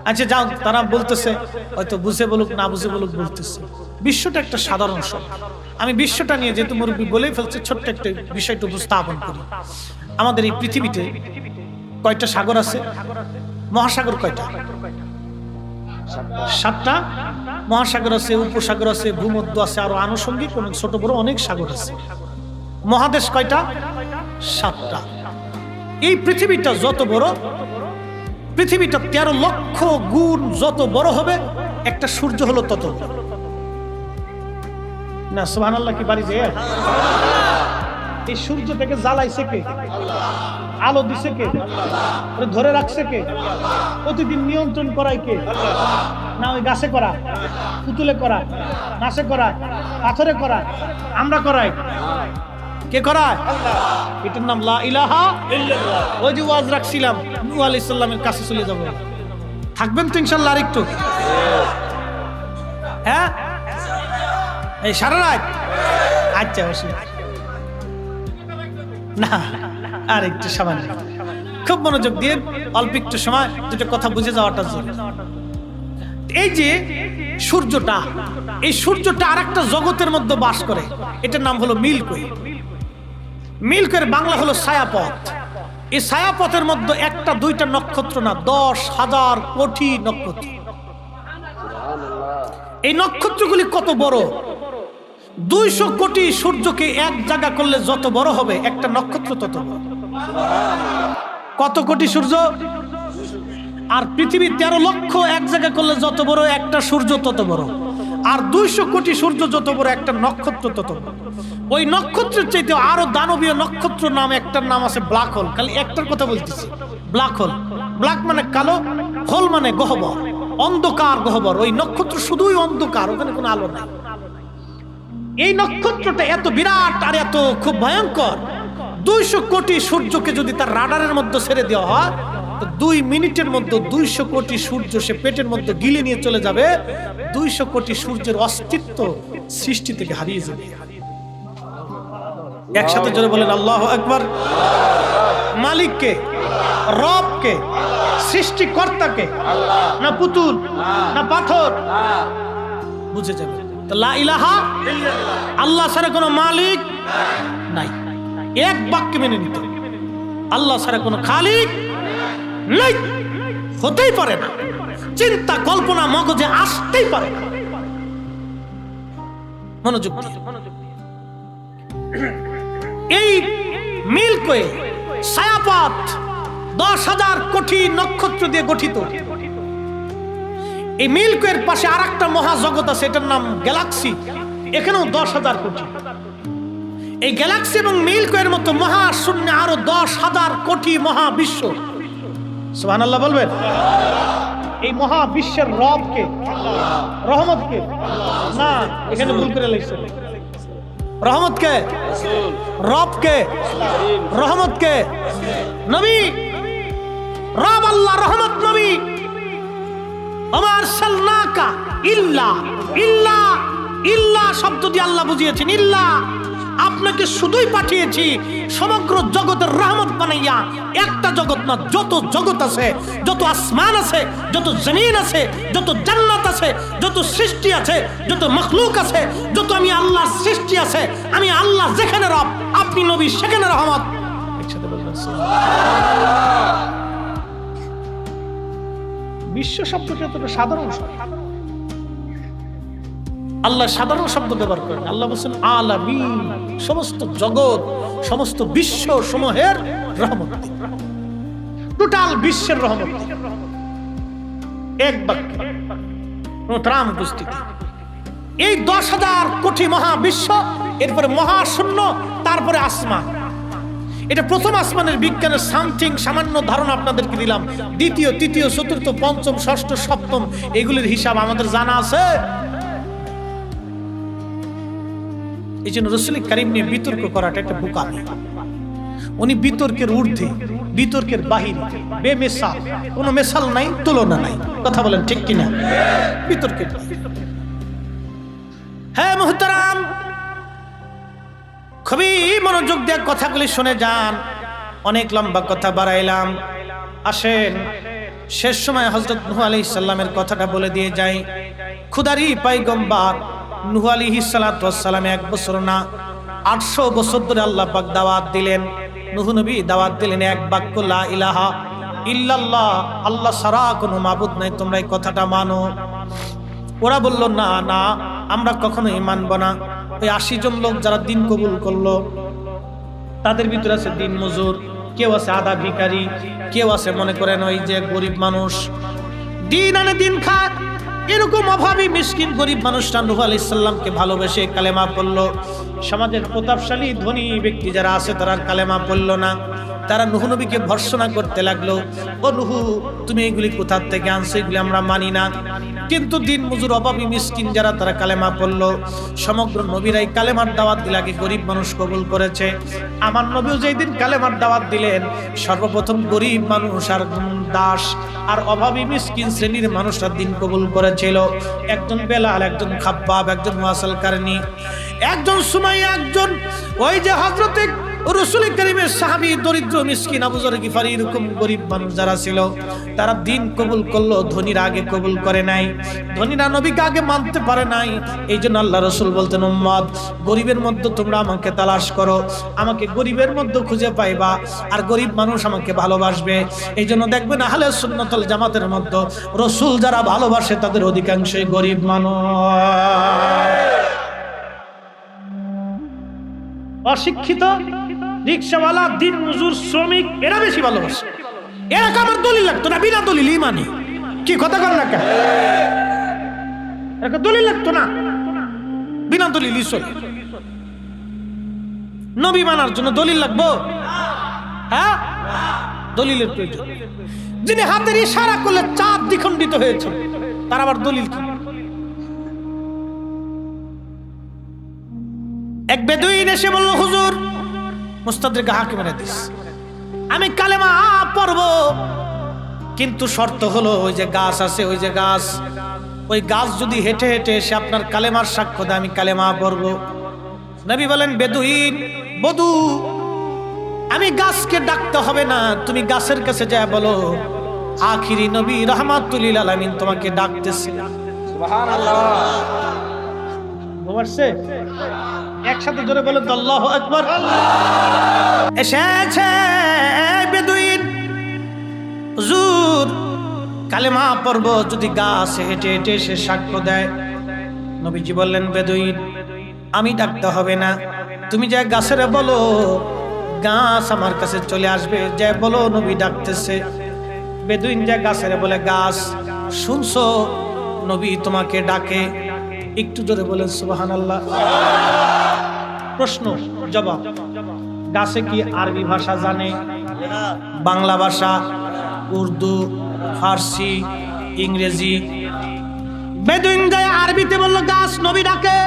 আচ্ছা যাও, তারা বলতেছে হয়তো বুঝে বলুক না বুঝে বলুক, বলতেছে বিশ্বটা একটা সাধারণ শব্দ। আমি বিশ্বটা নিয়ে যেহেতু মুরব্বী বলেই ফেলছে, ছোট্ট একটা বিষয়টা উপস্থাপন করি। আমাদের এই পৃথিবীতে কয়টা সাগর আছে? মহাসাগর কয়টা? 7টা মহাসাগর আছে, উপসাগর আছে, ভূমধ্য আছে, আরো আনুষঙ্গিক অনেক ছোট বড় অনেক সাগর আছে। মহাদেশ কয়টা? 7টা। এই পৃথিবীটা যত বড়, পৃথিবীটা 13 লক্ষ গুণ যত বড় হবে, একটা সূর্য হলো তত। না সুবহানাল্লাহ কি বাড়ি যায়? এই সূর্যটাকে জ্বালাইছে কে? আলো দিছে কে? ওরে ধরে রাখছে কে? প্রতিদিন নিয়ন্ত্রণ করায় কে? না ওই গাছে করা, পুতুলে করা, গাছে করা, পাথরে করা, আমরা করাই? কে করায়? এটার নাম লা ইলাহা ইল্লাল্লাহ। ওই যে ওয়াজ রাখছিলাম নূহ আলাইহিস সালামের কাছে চলে যাব, থাকবেন তো ইনশাআল্লাহ আরেকটু? হ্যাঁ এই সারা রাত? আচ্ছা অবশ্যই না, আর একটু সামান্য, খুব মনোযোগ দিয়ে অল্প একটু সময় দুটো কথা বুঝে যাওয়াটা জরুরি। এই যে সূর্যটা, এই সূর্যটা আরেকটা জগতের মধ্যে বাস করে, এটার নাম হলো মিল্ক ওয়ে। মিল্ক ওয়ের বাংলা হলো ছায়াপথ। এই ছায়াপথের মধ্যে একটা দুইটা নক্ষত্র না, 10,000 কোটি নক্ষত্র। এই নক্ষত্রগুলি কত বড়! 200 কোটি সূর্যকে এক জায়গা করলে যত বড় হবে একটা নক্ষত্র তত বড়। কত কোটি সূর্য? আর পৃথিবী 13 লক্ষ এক জায়গা করলে যত বড় একটা সূর্য তত বড়। আর 200 কোটি সূর্য যত বড় একটা নক্ষত্র তত বড়। ওই নক্ষত্রের চাইতে আরো দানবীয় নক্ষত্র নাম একটার নাম আছে ব্ল্যাক হোল। খালি একটার কথা বলতেছি, ব্ল্যাক হোল। ব্ল্যাক মানে কালো, হোল মানে গহ্বর, অন্ধকার গহ্বর। ওই নক্ষত্র শুধুই অন্ধকার, ওখানে কোনো আলো নাই। এই নক্ষত্রটা এত বিরাট আর এত খুব ভয়ঙ্কর, 200 কোটি সূর্যকে যদি তার রাডারের মধ্যে ছেড়ে দেওয়া হয় তো 2 মিনিটের মধ্যে 200 কোটি সূর্য সে পেটের মধ্যে গিলে নিয়ে চলে যাবে। 200 কোটি সূর্যের অস্তিত্ব সৃষ্টি থেকে হারিয়ে যাবে। একসাথে জোরে বলেন আল্লাহু আকবার। মালিককে, রবকে, সৃষ্টিকর্তাকে, না পুতুল না পাথর, বুঝে যাবে। লা ইলাহা ইল্লাল্লাহ, আল্লাহ ছাড়া কোনো মালিক নাই। এক বাক্যে মেনে নিতে, আল্লাহ ছাড়া কোনো খালিক নাই, হতেই পারে না। চিন্তা কল্পনা মগজে আসতেই পারে না। মনোযোগ দিয়ে, এই মিল্ক ওয়ে ছায়াপথ 10,000 কোটি নক্ষত্র দিয়ে গঠিত। এই মিল্ক ওয়ের পাশে আরেকটা মহাজগৎ আছে, এটার নাম গ্যালাক্সি। এখানেও 10,000 কোটি। এই গ্যালাক্সি এবং মিল্ক ওয়ের মতো মহাশূন্যে আরো 10,000 কোটি মহাবিশ্ব। সুবহানাল্লাহ বলবেন। এই মহাবিশ্বের রবকে, রহমতকে, না এখানে ভুল করে লিখছেন। রহমতকে, রবকে, রহমতকে, নবী, রব আল্লাহ, রহমত নবী। আমার সাল্লাকা ইল্লা, ইল্লা, ইল্লা শব্দ দিয়ে আল্লাহ বুঝিয়েছেন ইল্লা, আপনাকে শুধুই পাঠিয়েছি সমগ্র জগতের রহমত বানাইয়া। একটা জগৎ না, যত জগৎ আছে, যত আসমান আছে, যত জমিন আছে, যত জান্নাত আছে, যত সৃষ্টি আছে, যত মখলুক আছে, যত আমি আল্লাহর সৃষ্টি আছে, আমি আল্লাহ যেখানে রব, আপনি নবী সেখানে রহমত। একসাথে বলবেন সুবহানাল্লাহ। বিশ্ব শব্দটা এতটা সাধারণ শব্দ, আল্লাহ সাধারণ শব্দ ব্যবহার করেন। আল্লাহ বলছেন আলামিন, সমস্ত জগৎ, সমস্ত বিশ্ব সমূহের রহমত, টোটাল বিশ্বের রহমত। এক বাক্যে রাম উপস্থিতি। এই 10,000 কোটি মহাবিশ্ব, এরপরে মহাশূন্য, তারপরে আসমান। এটা প্রথম আসমানের বিজ্ঞানের সামথিং সামান্য ধারণা আপনাদেরকে দিলাম। দ্বিতীয়, তৃতীয়, চতুর্থ, পঞ্চম, ষষ্ঠ, সপ্তম এগুলির হিসাব আমাদের জানা আছে। এই জন্য রাসূল কারীম নিয়ে বিতর্ক করাটা একটা বোকামি। উনি বিতর্কের ঊর্ধ্বে, বিতর্কের বাহিরে, বেমেসাল, কোনো মেসাল নাই, তুলনা নাই। কথা বলেন ঠিক কিনা? বিতর্কের, হ্যাঁ মুহতারাম, খুবই মনোযোগ দিয়ে কথাগুলি শুনে যান। অনেক লম্বা কথা বাড়াইলাম, আসেন শেষ সময় হযরত নূহ আলাইহিস সালামের কথাটা বলে দিয়ে যাই। খুদারি পয়গম্বর নূহ আলাইহিস সালাম 1 বছর না 800 বছর ধরে আল্লাহ পাক দাওয়াত দিলেন। নূহ নবী দাওয়াত দিলেন এক বাক্য, লা ইলাহা ইল্লাল্লাহ, আল্লাহ ছাড়া কোনো মাবুদ নাই, তোমরা এই কথাটা মানো। ওরা বলল না না, আমরা কখনোই মানব না। ওই 80 জন লোক যারা দিন কবুল করলো, তাদের ভিতরে আছে দিন মজুর, কেউ আছে আধা ভিখারি, কেউ আছে মনে করেন ওই যে গরিব মানুষ, দিন আনে দিন খায়, এরকম অভাবী মিসকিন গরিব মানুষরা নূহ আলাইহিস সালামকে ভালোবেসে কালেমা পড়ল। সমাজের প্রতাপশালী ধনী ব্যক্তি যারা আছে তারা কালেমা পড়ল না, তারা নূহ নবীকে ভর্ৎসনা করতে লাগলো, ও নূহ তুমি এগুলি কোথা থেকে আনছো, এগুলি আমরা মানি না। কিন্তু দিন মজুর অভাবী মিসকিন যারা তারা কালেমা পড়ল। সমগ্র নবীরাই কালেমার দাওয়াত দিলে আগে গরিব মানুষ কবুল করেছে। আমার নবীও যেই দিন কালেমার দাওয়াত দিলেন সর্বপ্রথম গরিব মানুষ আর দাস আর অভাবী মিসকিন শ্রেণীর মানুষরা দিন কবুল করেছিল। একজন বেলাল, একজন খাব্বাব, একজন মুয়াসাল কারনি, একজন সুমাইয়া, একজন ওই যে হযরতে রাসূল কারীমের সাহাবী দরিদ্র মিসকিন আবু যর গিফারি, এরকম গরিব মানুষ যারা ছিল তারা দিন কবুল করলো। ধনীরা আগে কবুল করে নাই, ধনীরা নবীকে আগে মানতে পারে নাই। এই জন্য আল্লাহ রাসূল বলতেন, উম্মত গরিবের মধ্যে তোমরা আমাকে তালাশ করো, আমাকে গরিবের মধ্যে খুঁজে পাইবা, আর গরিব মানুষ আমাকে ভালোবাসবে। এই জন্য দেখবেন আহলে সুন্নাত ওয়াল জামাতের মধ্যে রাসূল যারা ভালোবাসে তাদের অধিকাংশই গরিব মানুষ। অশিক্ষিত রিকশাওয়ালা, দিন মজুর, শ্রমিক এরা বেশি ভালোবাসে। এরা আমার দলিল লাগতো না, বিনা দলিল ইমানি। কি কথা কর না কেন? এরা দলিল লাগতো না, বিনা দলিল চলে। নবী মানার জন্য দলিল লাগবো? হ্যাঁ, দলিলের প্রয়োজন। যিনি হাতের ইশারা করলে চাঁদ দ্বিখণ্ডিত হয়েছে, তার আবার দলিল কি? এক বেদুইন এসে বলল, হুজুর, মুস্তাদরিক হাকিমের হাদিস, আমি কালেমা পড়ব, কিন্তু শর্ত হলো ওই যে গাছ আছে, ওই যে গাছ, ওই গাছ যদি হেঁটে হেঁটে এসে আপনার কালেমার সাক্ষ্য দেয় আমি কালেমা পড়ব। নবী বলেন, বেদুইন, বধু, আমি গাছকে ডাকতে হবে না, তুমি গাছের কাছে যায় বলো আখিরি নবী রাহমাতুল লিল আলামিন তোমাকে ডাকতেছে। সুবহানাল্লাহ। বুঝছে? একসাথে জোরে বলেন তো আল্লাহু আকবার। এসেছে বেদুইন, হুজুর কালেমা পড়ব, যদি গাছ হেঁটে হেঁটে এসে সাক্ষ্য দেয়। নবীজি বললেন, বেদুইন আমি ডাকতে হবে না, তুমি যা গাছের বলো, গাছ আমার কাছে চলে আসবে। যা বলো নবী ডাকতেছে। বেদুইন যা গাছের বলে, গাছ শুনছো নবী তোমাকে ডাকে? একটু জোরে বলেন সুবহানাল্লাহ। প্রশ্ন জবাব, গাছে কি আরবি ভাষা জানে? বাংলা ভাষা, উর্দু, ফার্সি, ইংরেজি? বেদুইন যায় আরবিতে বলল, গাছ নবী ডাকে,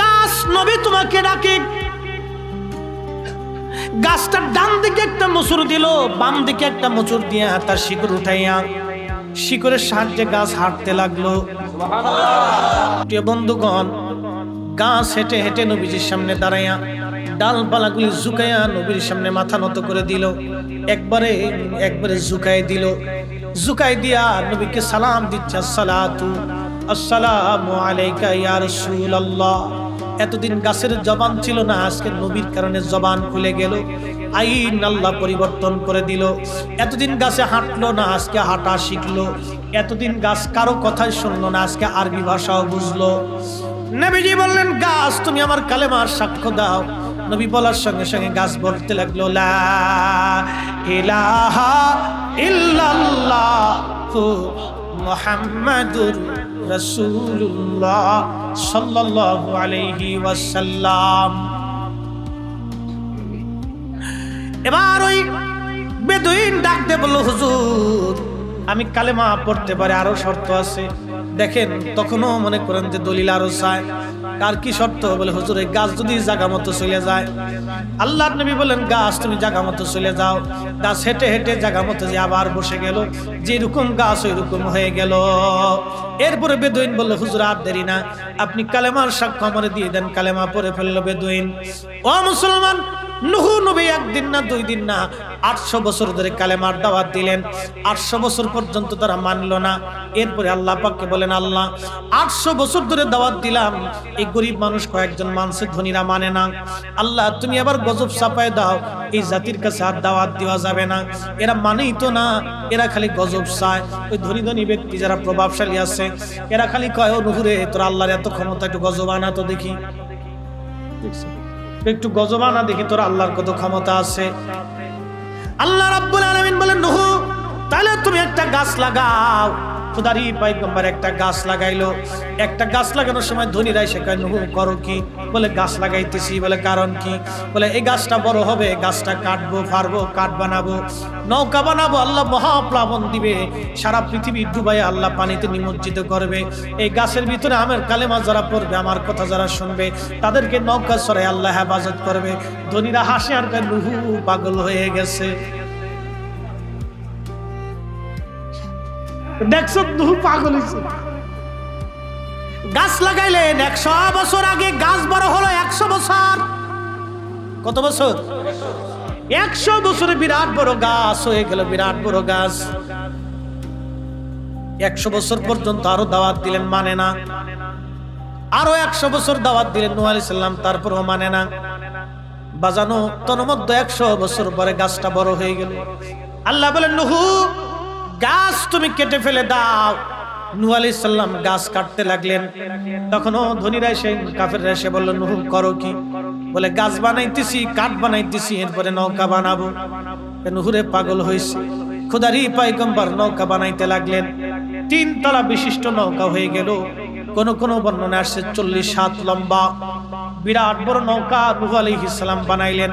গাছ নবী তোমাকে ডাকে। গাছটার ডান দিকে একটা মোচড় দিল, বাম দিকে একটা মোচড় দিয়া তার শিকড় উঠাইয়া শিকড়ের সাহায্যে গাছ হাঁটতে লাগলো। প্রিয় বন্ধুগণ, গাছ হেঁটে হেঁটে নবীজির সামনে দাঁড়াইয়া ডালপালাগুলি ঝুঁকাইয়া নবীর সামনে মাথা নত করে দিল। একবারে ঝুঁকাই দিল। ঝুঁকাই দিয়া নবীকে সালাম দিচ্ছে, আসসালাতু আসসালামু আলাইকা ইয়া রাসূলুল্লাহ। এতদিন গাছের জবান ছিল না, আজকে নবীর কারণে জবান খুলে গেল, আইন আল্লাহ পরিবর্তন করে দিল। এতদিন গাছে হাঁটলো না, আজকে হাঁটা শিখলো। এতদিন গাছ কারো কথাই শুনলো না, আজকে আরবি ভাষাও বুঝলো। নবীজি বললেন, গাছ তুমি আমার কালেমার সাক্ষ্য দাও। নবী বলার সঙ্গে সঙ্গে গাছ বলতে লাগলো, লা ইলাহা ইল্লাল্লাহু মুহাম্মাদুর রাসূলুল্লাহ সাল্লাল্লাহু আলাইহি ওয়াসাল্লাম। এবার ওই বেদুইন ডাক দিয়ে বলল, হুজুর আমি কালেমা পড়তে পারি, আরো শর্ত আছে। দেখেন তখনও মনে করেন যে দলিল আরো চায়। কার কি শর্ত? বলে, হুজুর এই গাছ যদি জায়গা মতো চলে যায়। আল্লাহর নবী বলেন, গাছ তুমি জায়গা মতো চলে যাও। গাছ হেঁটে হেঁটে জায়গা মতো যে আবার বসে গেল, যেরকম গাছ ওই রকম হয়ে গেল। এরপরে বেদুইন বলল, হুজুর আর দেরি না, আপনি কালেমার সাক্ষ্য আমারে দিয়ে দেন। কালেমা পড়ে ফেললো বেদুইন। ও মুসলমান, নূহ নবী একদিন না, দুই দিন না, 800 বছর ধরে কালেমার দাওয়াত দিলেন। 800 বছর পর্যন্ত তারা মানলো না। এরপরে আল্লাহ পাককে বলেন, আল্লাহ 800 বছর ধরে দাওয়াত দিলাম, এই গরিব মানুষ কয়েকজন মানুষের, ধনীরা মানে না। আল্লাহ তুমি আবার গজব চাপায় দাও, এই জাতির কাছে আর দাওয়াত দেওয়া যাবে না। এরা মানেই তো না, এরা খালি গজব চায়। ওই ধনী ধনী ব্যক্তি যারা প্রভাবশালী আছে, এরা খালি কয়, ও নূহ রে তোর আল্লাহর এত ক্ষমতা, একটু গজব আনা তো দেখি, একটু গজব আনা দেখি তোর আল্লাহর কত ক্ষমতা আছে। আল্লাহ রাব্বুল আলামিন বলেন, নূহ তাহলে তুমি একটা গাছ লাগাও। খোদারি পয়গম্বর একটা গাছ লাগাইলো। একটা গাছ লাগানোর সময় ধনীরা এসে কয় নূহ করো কি? বলে গাছ লাগাইতেছি। বলে কারণ কি? বলে এই গাছটা বড় হবে, গাছটা কাটবো, ফারবো, কাঠ বানাবো, নৌকা বানাবো, আল্লাহ মহাপ্লাবন দিবে, সারা পৃথিবী ডুবাই আল্লাহ পানিতে নিমজ্জিত করবে। এই গাছের ভিতরে আমার কালেমা যারা পড়বে, আমার কথা যারা শুনবে, তাদেরকে নৌকা সরাই আল্লাহ হেফাজত করবে। ধনীরা হাসে আর কয় নূহ পাগল হয়ে গেছে। দেখছো নূহ পাগল হয়েছে। গাছ লাগাইলেন 100 বছর আগে, গাছ বড় হলো 100 বছর। কত বছর? 100 বছরে বিরাট বড় গাছ হয়ে গেল, বিরাট বড় গাছ। 100 বছর পর্যন্ত আরো দাওয়াত দিলেন, মানে না। আরো 100 বছর দাওয়াত দিলেন নূহ আলাইহিস সালাম, তারপরও মানে না। বাজানো তন্মধ্যে 100 বছর পরে গাছটা বড় হয়ে গেল। আল্লাহ বলেন নূহ গাছ তুমি কেটে ফেলে দাও। নূহ আলাইহিস সালাম গাছ কাটতে লাগলেন। তখনও ধনীরা এসে, কাফেররা এসে বলল নূহ করো কি? বলে গাছ বানাইতেছি, কাঠ বানাইতেছি, এরপরে নৌকা বানাবো। নূহরে পাগল হয়েছে। খোদারি পয়গম্বর নৌকা বানাইতে লাগলেন। 3 তলা বিশিষ্ট নৌকা হয়ে গেল। কোন কোন বর্ণনা আসছে 40 হাত লম্বা বিরাট বড় নৌকা নূহ আলাইহিস সালাম বানাইলেন।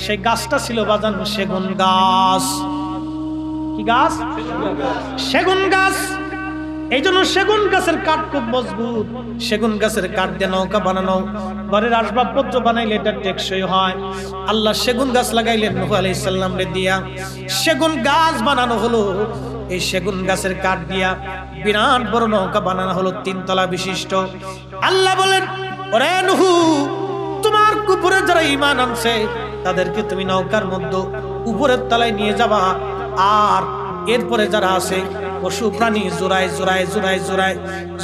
সেই গাছটা ছিল বাজান সেগুন গাছ। কি গাছ? সেগুন গাছ। এই জন্য সেগুন গাছের কাঠ খুব মজবুত। সেগুন গাছের কাঠ দিয়ে নৌকা বানানো, ঘরের আসবাবপত্র বানাইলে এটা টেকসই হয়। আল্লাহ সেগুন গাছ লাগাইলেন নূহ আলাইহিস সালাম রে দিয়া। সেগুন গাছ বানানো হলো। এই সেগুন গাছের কাঠ দিয়া বিরাট বড় নৌকা বানানো হলো, 3 তলা বিশিষ্ট। আল্লাহ বলেন ওরে নূহ, তোমার উপরে যারা ঈমান আনছে তাদেরকে তুমি নৌকার মধ্যে উপরের তলায় নিয়ে যাবা। আর এরপরে যারা আছে পশু প্রাণী জোড়ায় জোড়ায় জোড়ায় জোড়ায়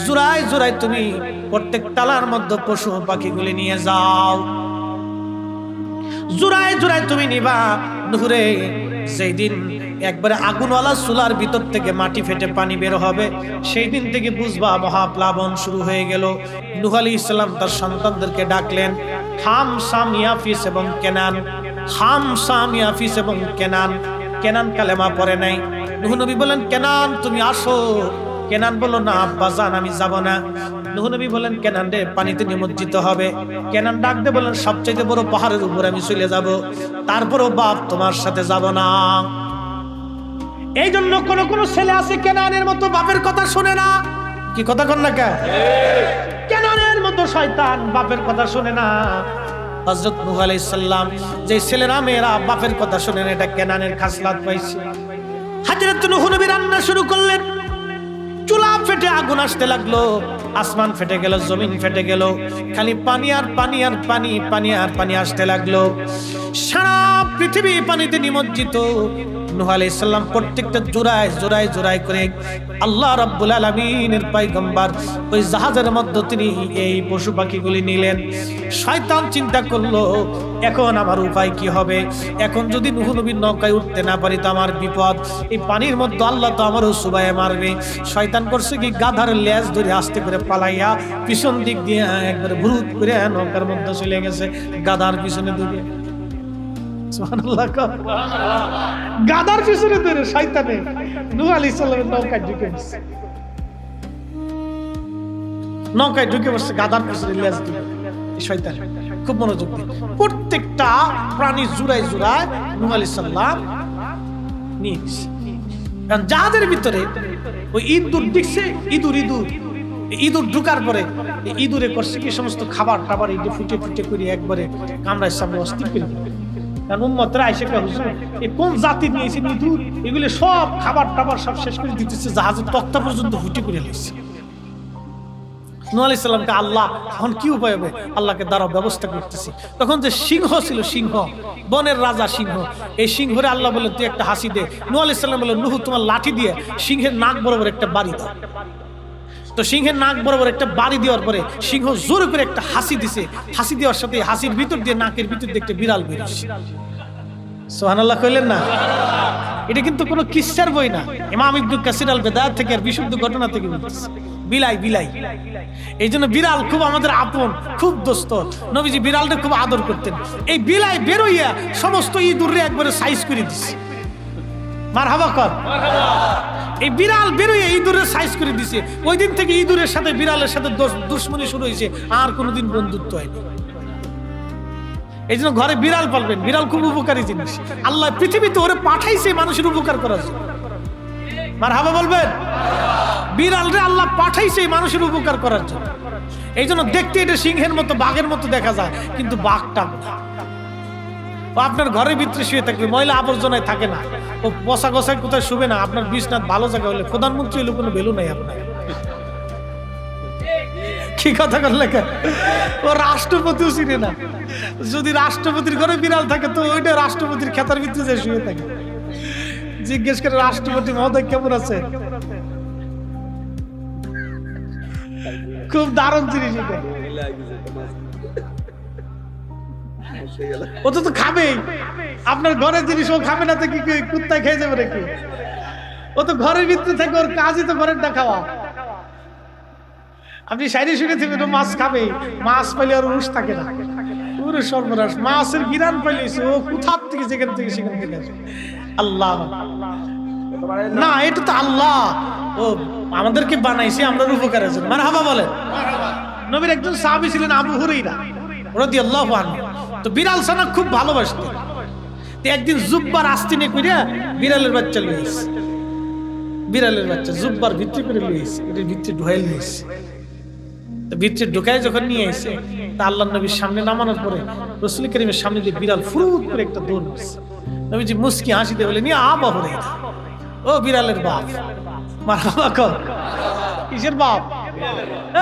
জোড়ায় জোড়ায় তুমি প্রত্যেক তালার মধ্যে পশু পাখিগুলি নিয়ে যাও। জোড়ায় জোড়ায় তুমি নিবা। নূহরে যেই দিন একবারে আগুনওয়ালা চুলার ভিতর থেকে মাটি ফেটে পানি বের হবে, সেই দিন থেকে বুঝবা মহাপ্লাবন শুরু হয়ে গেল। নূহ আলাইহিস সালাম তার সন্তানদেরকে ডাকলেন, হাম, সাম, ইয়াফিস এবং কেনান। হাম, সাম, ইয়াফিস এবং কেনান। কেনান কালেমা পড়ে নাই। নূহ নবী বলেন কেনান তুমি আসো। কেনান বলল না আব্বাজান আমি যাব না। নূহ নবী বলেন কেনান রে পানিতে নিমজ্জিত হবে। কেনান ডাক দিয়ে বলেন সবচেয়ে বড় পাহাড়ের উপরে আমি চলে যাব, তারপরও বাপ তোমার সাথে যাব না। এই জন্য কোন কোন ছেলে আছে কেনানের মতো বাপের কথা শুনে না। কি কথা কন না কে? কেনানের মতো শয়তান, বাপের কথা শুনে না। হযরত নূহ আলাইহিস সালাম যে ছেলেরা মেয়েরা বাপের কথা শুনে না, এটা কেনানের খাসলাত পাইছে। হযরত নূহ নবী রান্না শুরু করলেন। চুলা ফেটে আগুন আসতে লাগলো, আসমান ফেটে গেল, জমিন ফেটে গেল, খালি পানি আর পানি আর পানি, পানি আর পানি আসতে লাগলো। সারা পৃথিবী পানিতে নিমজ্জিত। নূহ আলাইহিস সালাম প্রত্যেকটা জোড়ায় জোড়ায় জোড়ায় করে আল্লাহ রাব্বুল আলামিনের পয়গম্বর ওই জাহাজের মধ্যে তিনি এই পশু পাখিগুলি নিলেন। শয়তান চিন্তা করলো এখন আমার উপায় কি হবে? এখন যদি নূহ নবীর নৌকায় উঠতে না পারি তো আমার বিপদ। এই পানির মধ্যে আল্লাহ তো আমারও সুবায়ে মারবে। শয়তান করছে কি গাধার লেজ ধরে আস্তে করে পালাইয়া পিছন দিক দিয়ে একবারে ভুরুত করে নৌকার মধ্যে চলে গেছে, গাধার পিছনে দৌড়ে। সুবহানাল্লাহ। গাধার পিছনে ধরে শয়তানে নূহ আলাইহিস সালামের নৌকায় ঢুকে গেছে। নৌকায় ঢুকে বসছে, গাধার পিছনে লেজ ধরে শয়তান। খুব মনোযোগ দিয়ে প্রত্যেকটা প্রাণী জুড়ায় জুড়ায় নূহ আলাইহিস সালাম নিয়ে গেছে। কারণ জাহাজের ভিতরে ওই ইঁদুর দেখছে, ইঁদুর ইঁদুর ইঁদুর ঢুকার পরে ইঁদুরে করছে কি সমস্ত খাবার টাবার এই ফুটে ফুটে করে একবারে কামড়ায় সামনে অস্থির করে। কারণ উম্মতরা আইসে হুজুর এই কোন জাতি নিয়েছেন ইঁদুর, এগুলো সব খাবার টাবার সব শেষ করে দিতেছে, জাহাজের তক্তা পর্যন্ত ফুটে করে লেগেছে। নূহ আলাইহিস সালামকে আল্লাহ এখন কি উপায় হবে? আল্লাহকে দ্বারা ব্যবস্থা করতেছি। তখন যে সিংহ ছিল, সিংহ বনের রাজা সিংহ, এই সিংহরে আল্লাহ বলে তুই একটা হাসি দে। নূহ আলাইহিস সালাম বলে নূহ তোমার লাঠি দিয়ে সিংহের নাক বরাবর একটা বাড়ি দাও। তো সিংহের নাক বরাবর একটা বাড়ি দেওয়ার পরে সিংহ জোরে করে একটা হাসি দিছে। হাসি দেওয়ার সাথে হাসির ভিতর দিয়ে নাকের ভিতর দিয়ে একটা বিড়াল বেরিয়েছে। সুবহানাল্লাহ কইলেন না? এটা কিন্তু কোনো কিসসার বই না, ইমাম ইবনে কাসির আল বিদায়াত থেকে আর বিশুদ্ধ ঘটনা থেকে বলতেছে। বিলাই বিলাই, এই জন্য বিড়াল খুব আমাদের আপন, খুব দোস্ত। নবীজি বিড়ালটা খুব আদর করতেন। এই বিলাই বেরোইয়া সমস্ত ইঁদুরে একবারে সাইজ করে দিচ্ছে। মারহাবা কর। এই বিড়াল বেরোয় ইঁদুরের সাইজ করে দিছে, ওই দিন থেকে ইঁদুরের সাথে বিড়ালের সাথে দুশ্মনী শুরু হয়েছে, আর কোনোদিন বন্ধুত্ব হয়নি। এই জন্য ঘরে বিড়াল পালবেন, বিড়াল খুব উপকারী জিনিস। আল্লাহ পৃথিবীতে ওরে পাঠাইছে মানুষের উপকার করার জন্য। মারহাবা বলবেন। বিড়াল রে আল্লাহ পাঠাইছে মানুষের উপকার করার জন্য। এই জন্য দেখতে এটা সিংহের মতো বাঘের মতো দেখা যায়, কিন্তু বাঘটা ও আপনার ঘরের ভিতরে শুয়ে থাকবে, ময়লা আবর্জনায় থাকে না, ও বসা গসায় কোথায় শুবে না। আপনার বিছনাথ ভালো জায়গা হলে প্রধানমন্ত্রী হলে কোনো ভ্যালু নাই আপনার। কি কথা করলে, ও রাষ্ট্রপতিও চিনে না। যদি রাষ্ট্রপতির ঘরে বিড়াল থাকে তো ওইটা রাষ্ট্রপতির খেতার ভিতরে যে শুয়ে থাকে। জিজ্ঞেস করে রাষ্ট্রপতি মহোদয় কেমন আছে, খুব দারুণ জিনিস এটা। ও তো খাবেই, আপনার ঘরের জিনিস ও খাবে না তো কি কুত্তায় খেয়ে যাবে নাকি? ও তো ঘরের ভিতরে থাকে, ওর কাজই তো ঘরেরটা খাওয়া। আপনি সাইডে শুনে থাকবেন ও মাছ খাবে, মাছ পাইলে আর হুঁশ থাকে না। পুরো সর্বনাশ, মাছের গিরান পাইলেছে ও কোথার থেকে যেখান থেকে সেখান থেকে আসে। আল্লাহ না, এটা তো আল্লাহ ও আমাদেরকে বানাইছে আমরা উপকারের জন্য। মারহাবা বলেন। নবীর একজন সাহাবী ছিলেন আবু হুরায়রা রাদিয়াল্লাহু আনহু। তো বিড়াল ছানা খুব ভালোবাসতেন। তো একদিন জুব্বার আস্তিনে কইরা বিড়ালের বাচ্চা লইছে, বিড়ালের বাচ্চা জুব্বার ভিতরে করে লইছে, এর ভিতরে ঢুকাই লইছে। তো ভিতরে ঢুকায় যখন নিয়ে এসে তা আল্লাহর নবীর সামনে নামানোর পরে রাসূল কারীমের সামনে দিয়ে বিড়াল ফুরুত করে একটা দৌড় দিছে। নবীজি মুস্কি হাসি দিয়ে বলেন, ইয়া আবু হুরায়রা, ও বিড়ালের বাপ। মারহাবা কর। কিসের বাপ?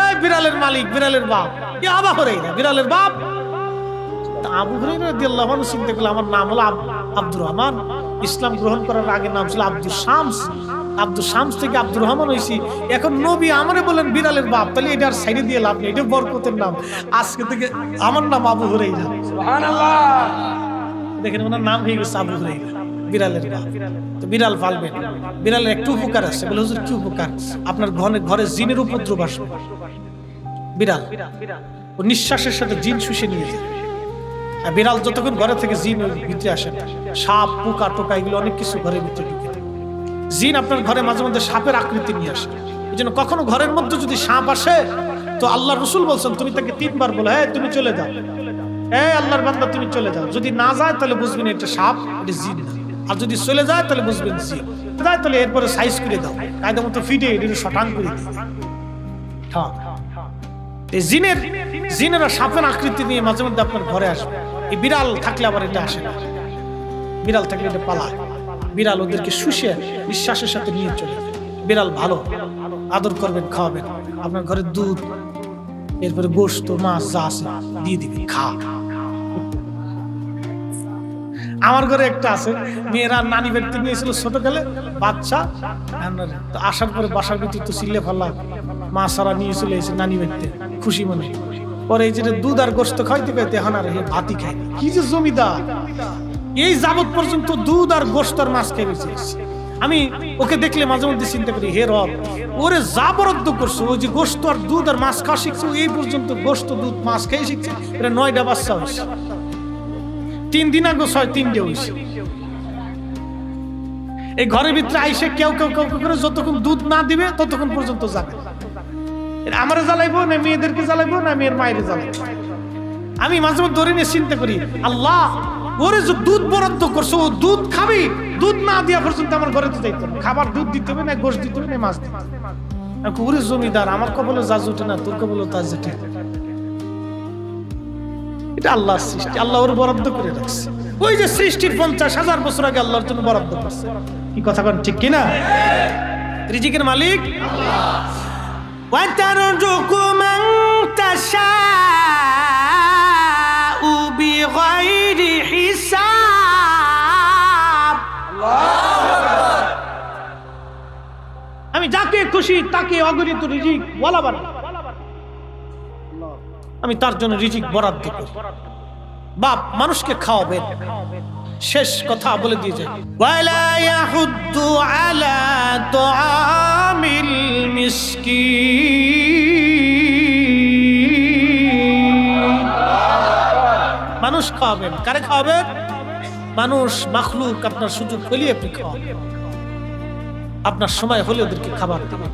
এই বিড়ালের মালিক, বিড়ালের বাপ। ইয়া আবু হুরায়রা, বিড়ালের বাপ। আবু হুরায়রা রাদিয়াল্লাহু আনহু চিন্তা করলেন, আমার নাম হলো আব্দুর রহমান, ইসলাম গ্রহণ করার আগে নাম ছিল আব্দুল শামস, আব্দুল শামস থেকে আব্দুর রহমান হইছি, এখন নবী আমারে বলেন বিড়ালের বাপ, তাহলে এটা আর সাইডে দিয়ে লাভ নেই, এটা বরকতের নাম। আজকে থেকে আমার নাম আবু হুরায়রা। সুবহানাল্লাহ। দেখেন ওনার নাম হয়ে গেছে আবু হুরায়রা, বিড়ালের বাপ। তো বিড়াল পালবেন, বিড়ালের একটু উপকার আছে। বলে হুজুর কি উপকার? আপনার ঘরে জিনের উপদ্রব আসবে। বিড়াল ও নিঃশ্বাসের সাথে জিন শুষে নিয়ে যায়। আর বিড়াল যতক্ষণ ঘরে থেকে জিন ভিতরে আসে না, সাপ পোকা টোকা এগুলো অনেক কিছু ঘরের ভিতরে ঢুকে। জিন আপনার ঘরে মাঝে মধ্যে সাপের আকৃতি নিয়ে আসে। এই জন্য কখনো ঘরের মধ্যে যদি সাপ আসে তো আল্লাহ রসুল বলছেন তুমি তাকে 3 বার বলো, হ্যাঁ তুমি চলে যাও, হ্যাঁ আল্লাহর বান্দা তুমি চলে যাও। যদি না যায় তাহলে বুঝবেন এটা সাপ, এটা জিন না। আর যদি চলে যায় তাহলে বুঝবেন জিন যায়, তাহলে এরপরে সাইজ করে দাও, কায়দা মতো ফিটে এটা শটান করে দিও। হ্যাঁ, এই জিনেরা সাপের আকৃতি নিয়ে মাঝে মধ্যে আপনার ঘরে আসবে। এই বিড়াল থাকলে আবার এটা আসে না, বিড়াল থাকলে এটা পালায়। বিড়াল ওদেরকে শুষে নিঃশ্বাসের সাথে নিয়ে চলে। বিড়াল ভালো, আদর করবেন, খাওয়াবেন। আপনার ঘরে দুধ, এরপরে গোশত, মাছ যা আছে দিয়ে দিবেন, খা। আমার ঘরে একটা আছে, মেয়েরা নানি বাড়িতে নিয়েছিল ছোটকালে বাচ্চা, আসার পরে বাসার ভিতরে তো চিল্লে ফাল্লা, মা সারা নিয়ে চলে এসে নানি বাড়িতে খুশি মনে। পরে এই যে দুধ আর গোশত খাইতে খাইতে এখন আর ভাতই খাই। কি যে জমিদার, এই যাবত পর্যন্ত দুধ আর গোশত আর মাছ খেয়ে বেঁচে এসেছে। আমি ওকে দেখলে মাঝে মধ্যে চিন্তা করি, হে রব, ওরে যা বরাদ্দ করছো, ওই যে গোশত আর দুধ আর মাছ খাওয়া শিখছে, এই পর্যন্ত গোশত দুধ মাছ খেয়ে শিখছে, এটা 9টা বাচ্চা হয়েছে। 3 দিন আগে 3টে হয়েছে। এই ঘরের ভিতরে আইসে কেউ কেউ কেউ করে যতক্ষণ দুধ না দিবে ততক্ষণ পর্যন্ত যাবে। আমারে জ্বালাইবো না মেয়েদেরকে জ্বালাইবো না মেয়ের মায়ের জ্বালাইবো। আমি মাঝে মধ্যে ধরে নিয়ে চিন্তা করি, আল্লাহ ওরে যে দুধ বরাদ্দ করছো, ও দুধ খাবি, দুধ না দেওয়া পর্যন্ত আমার ঘরে তো যাইতো না। খাবার দুধ দিতে হবে না, গোশ দিতে হবে না, মাছ দিতে হবে। ওরে জমিদার, আমার কবলে যা জুটে না তোর কবলে তা জুটে। এটা আল্লাহর সৃষ্টি, আল্লাহ ওর বরাদ্দ করে রাখছে। ওই যে সৃষ্টির 50,000 বছর আগে আল্লাহর জন্য বরাদ্দ করছে। কি কথা বলেন ঠিক কিনা? রিজিকের মালিক আল্লাহ। ওয়াতারযুকু মান তাশাউ বিগাইরি হিসাব। আমি যাকে খুশি তাকে অগণিত রিজিক বলা বানাই, আমি তার জন্য রিজিক বরাদ্দ করি। বাপ মানুষকে খাওয়াবেন, শেষ কথা বলে দিয়ে যায়, ওয়ালা ইয়াহুদ্দু আলা তুআমিল মিসকিন। মানুষ খাওয়াবেন, কারে খাওয়াবেন? মানুষ মাখলুক আপনার সুযোগ পেলে আপনি খাওয়াবেন। আপনার সময় হলে ওদেরকে খাবার দেবেন।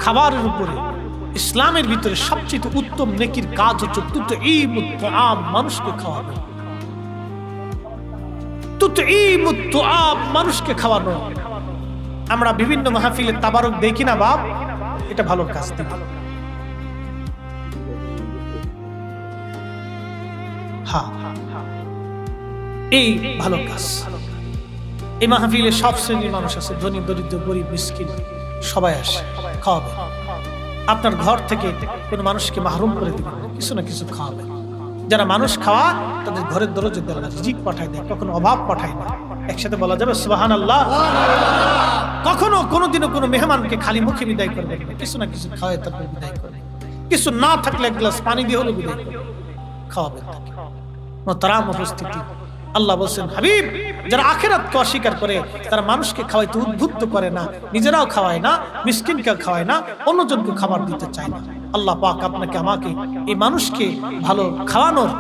খাবারের উপরে ইসলামের ভিতরে সবচেয়ে উত্তম নেকির কাজ হচ্ছে তুতঈমুত তুআম, মানুষকে খাওয়ানো। তুতঈমুত তুআম, মানুষকে খাওয়ানো। আমরা বিভিন্ন মাহফিলে তাবারক দেখি না বাপ, এটা ভালো কাজ দিন। হ্যাঁ, এই ভালো কাজ। এই মাহফিলে সব শ্রেণীর মানুষ আছে, ধনী দরিদ্র গরিব মিসকিন সবাই আসে, খাওয়াবে। আপনার ঘর থেকে কোনো মানুষকে মাহরুম করে দিবেন, কিছু না কিছু খাওয়াবে। যারা মানুষ খাওয়া তাদের ঘরের দরজা দেওয়া রিজিক পাঠায় দেয়, কখনো অভাব পাঠায় না। একসাথে বলা যাবে সুবহানাল্লাহ। কখনো কোনোদিনও কোনো মেহমানকে খালি মুখে বিদায় করবেন না, কিছু না কিছু খাওয়ায় তারপর বিদায় করবেন। কিছু না থাকলে এক গ্লাস পানি দিয়ে হলে বিদায় করবেন, খাওয়াবেন তাকে। মোহতারাম উপস্থিতি, আল্লাহ বলছেন হাবিব, যারা আখিরাতকে অস্বীকার করে তারা মানুষকে খাওয়াইতে উদ্বুদ্ধ করে না, নিজেরাও খাওয়ায় না, মিসকিনকে খাওয়ায় না, অন্যজনকে খাবার দিতে চায় না। আল্লাহ পাক আপনাকে আমাকে এই মানুষকে ভালো খাওয়ানোর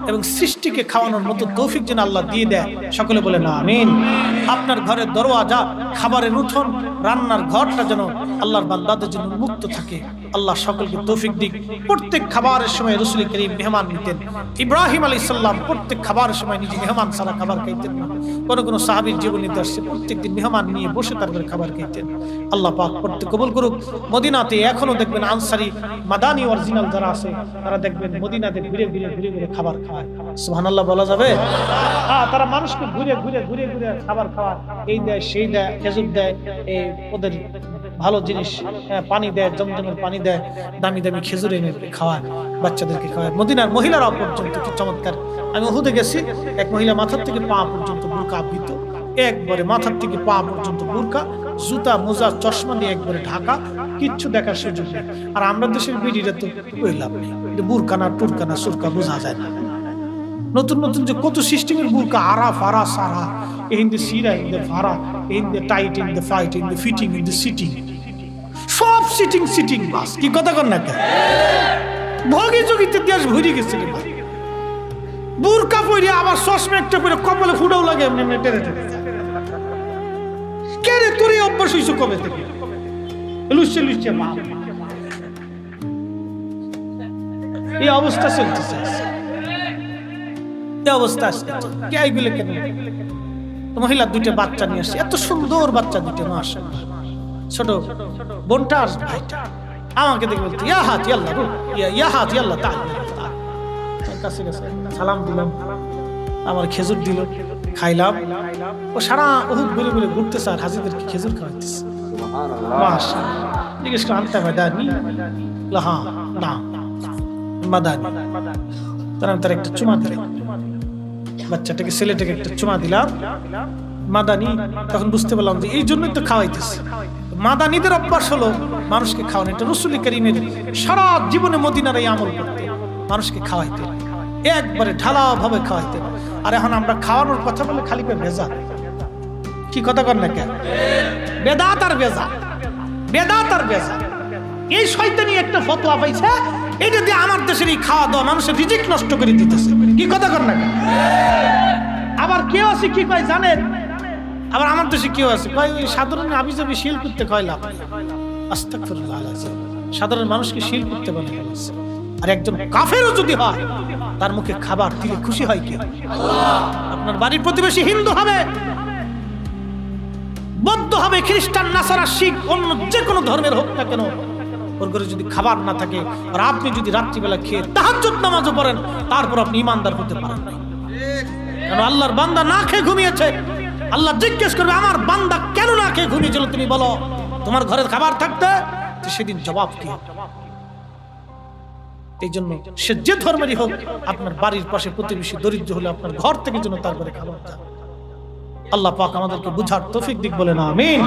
এবং সৃষ্টিকে খাওয়ানোর মতো তৌফিক যেন আল্লাহ দিয়ে দেয়। সকলে বলে না আমিন। আপনার ঘরের দরওয়াজা, খাবারের উঠোন, রান্নার ঘরটা যেন আল্লাহর বান্দাদের জন্য মুক্ত থাকে। আল্লাহ সকলকে তৌফিক দিক। প্রত্যেক খাবারের সময় রাসূল করিম মেহমান নিতেন। ইব্রাহিম আলাইহিস সালাম প্রত্যেক খাবারের সময় নিজে মেহমান ছাড়া খাবার খাইতেন না। কোন সাহাবীর জীবনীতে আসছে প্রত্যেকদিন মেহমান নিয়ে বসে তারপরে খাবার খাইতেন। আল্লাহ পাক প্রত্যেক কবুল করুক। মদিনাতে এখনো দেখবেন আনসারী মাদানী অরিজিনাল যারা আছে তারা দেখবেন মদিনাতে ঘুরে ঘুরে ঘুরে ঘুরে খাবার খায়। সুবহানাল্লাহ বলা যাবে? হ্যাঁ, তারা মানুষকে ঘুরে ঘুরে ঘুরে ঘুরে খাবার খাওয়ায়, এই দেয় সেই দেয়, খেজুর দেয়, এই ওদের ভালো জিনিস, পানি দেয়, জমজমের পানি দেয়, দামি দামি খেজুর এনে খাওয়ায়, বাচ্চাদেরকে খাওয়ায়। মদিনার মহিলারা পর্যন্ত কি চমৎকার। আমি উহুদে গেছি, এক মহিলা মাথার থেকে পা পর্যন্ত বুরকা আবৃত, একবারে মাথার থেকে পা পর্যন্ত বুরকা, জুতা মোজা চশমা দিয়ে একবারে ঢাকা, কিচ্ছু দেখার সুযোগ নেই। আর আমরা দেশের বিড়িরা তো ওই লাভ নেই, বুরকানা টুরকানা সুরকা বোঝা যায় না। নতুন নতুন যে কত সিস্টেমের বুরকা, আরা ফারা সারা, in the sira, in the fara, in the tight, in the fight, in the fitting, in the sitting, সব সিটিং বাস। কি কথা কর না কেন? ভোগী যোগীতে দেশ ভরে গেছে রে ভাই। বুরকা পরে আবার চশমা একটা পরে কপালে ফুটাও লাগে, এমনি এমনি টেনে টেনে কে রে তোর এই অভ্যাস হইছো কবে থেকে? লুচে লুচে মা, এই অবস্থা চলতেছে, এই অবস্থা আসছে। কে এইগুলো কেন? মহিলা দুইটা বাচ্চা নিয়ে আসছে, এত সুন্দর বাচ্চা দুইটা, মাশাআল্লাহ। ছোট বোনটা আর ভাইটা আমাকে দেখে বলতে ইয়া হাত ইয়াল্লাহ রু ইয়া হাত ইয়াল্লাহ তাআলা। কাছে কাছে সালাম দিলাম, আমার খেজুর দিল, খাইলাম। ও সারা উহুদ ঘুরে ঘুরে ঘুরতেছে আর হাজিদেরকে খেজুর খাওয়াইতেছে। মাশাআল্লাহ। জিজ্ঞেস করে আনতে মাদানি? হ্যাঁ না মাদানি। তার একটা চুমা দিলাম, বাচ্চাটাকে ছেলেটাকে একটা চুমা দিলাম, মাদানি। তখন বুঝতে পারলাম যে এই জন্যই তো খাওয়াইতেছে। মাদানিদের অভ্যাস হলো মানুষকে খাওয়ানো। এটা রাসূল করিমের সারা জীবনে মদিনার এই আমল করতে, মানুষকে খাওয়াইতে, একবারে ঢালাও ভাবে খাওয়াইতে। আর এখন আমরা খাওয়ানোর কথা বলে খালি পে ভেজা। কি কথা কর না কেন? বেদাত আর ভেজা, বেদাত আর ভেজা। এই শয়তানি একটা ফতোয়া পাইছে, এটা দিয়ে আমার দেশের এই খাওয়া দাওয়া মানুষের রিজিক নষ্ট করে দিতেছে। কি কথা কর না কেন? আবার কেউ আছে কি কয় জানেন? আবার আমার দেশে কেউ আছে কয় ওই সাধারণ আবিজাবি শিল করতে কয় লাভ। আস্তাগফিরুল্লাহ আলাইহিম। সাধারণ মানুষকে শিল করতে বলে। আর একজন কাফেরও যদি হয় তার মুখে খাবার দিলে খুশি হয় কে? আল্লাহ। আপনার বাড়ির প্রতিবেশী হিন্দু হবে, বৌদ্ধ হবে, খ্রিস্টান, নাসারা, শিখ, অন্য যে কোনো ধর্মের হোক না কেন, ওর ঘরে যদি খাবার না থাকে আর আপনি যদি রাত্রিবেলা খেয়ে তাহাজ্জুদ নামাজও পড়েন, তারপর আপনি ঈমানদার হতে পারেন না। কারণ আল্লাহর বান্দা না খেয়ে ঘুমিয়েছে, আল্লাহ জিজ্ঞেস করবে আমার বান্দা কেন না খেয়ে ঘুমিয়েছিল, তুমি বলো। তোমার ঘরে খাবার থাকতে সেদিন জবাব কি? এই জন্য সে যে ধর্মেরই হোক, আপনার বাড়ির পাশে প্রতিবেশী দরিদ্র হলে আপনার ঘর থেকে যেন তার ঘরে খাবার দেয়। আল্লাহ পাক আমাদেরকে বুঝার তৌফিক দিক, বলে না আমিন।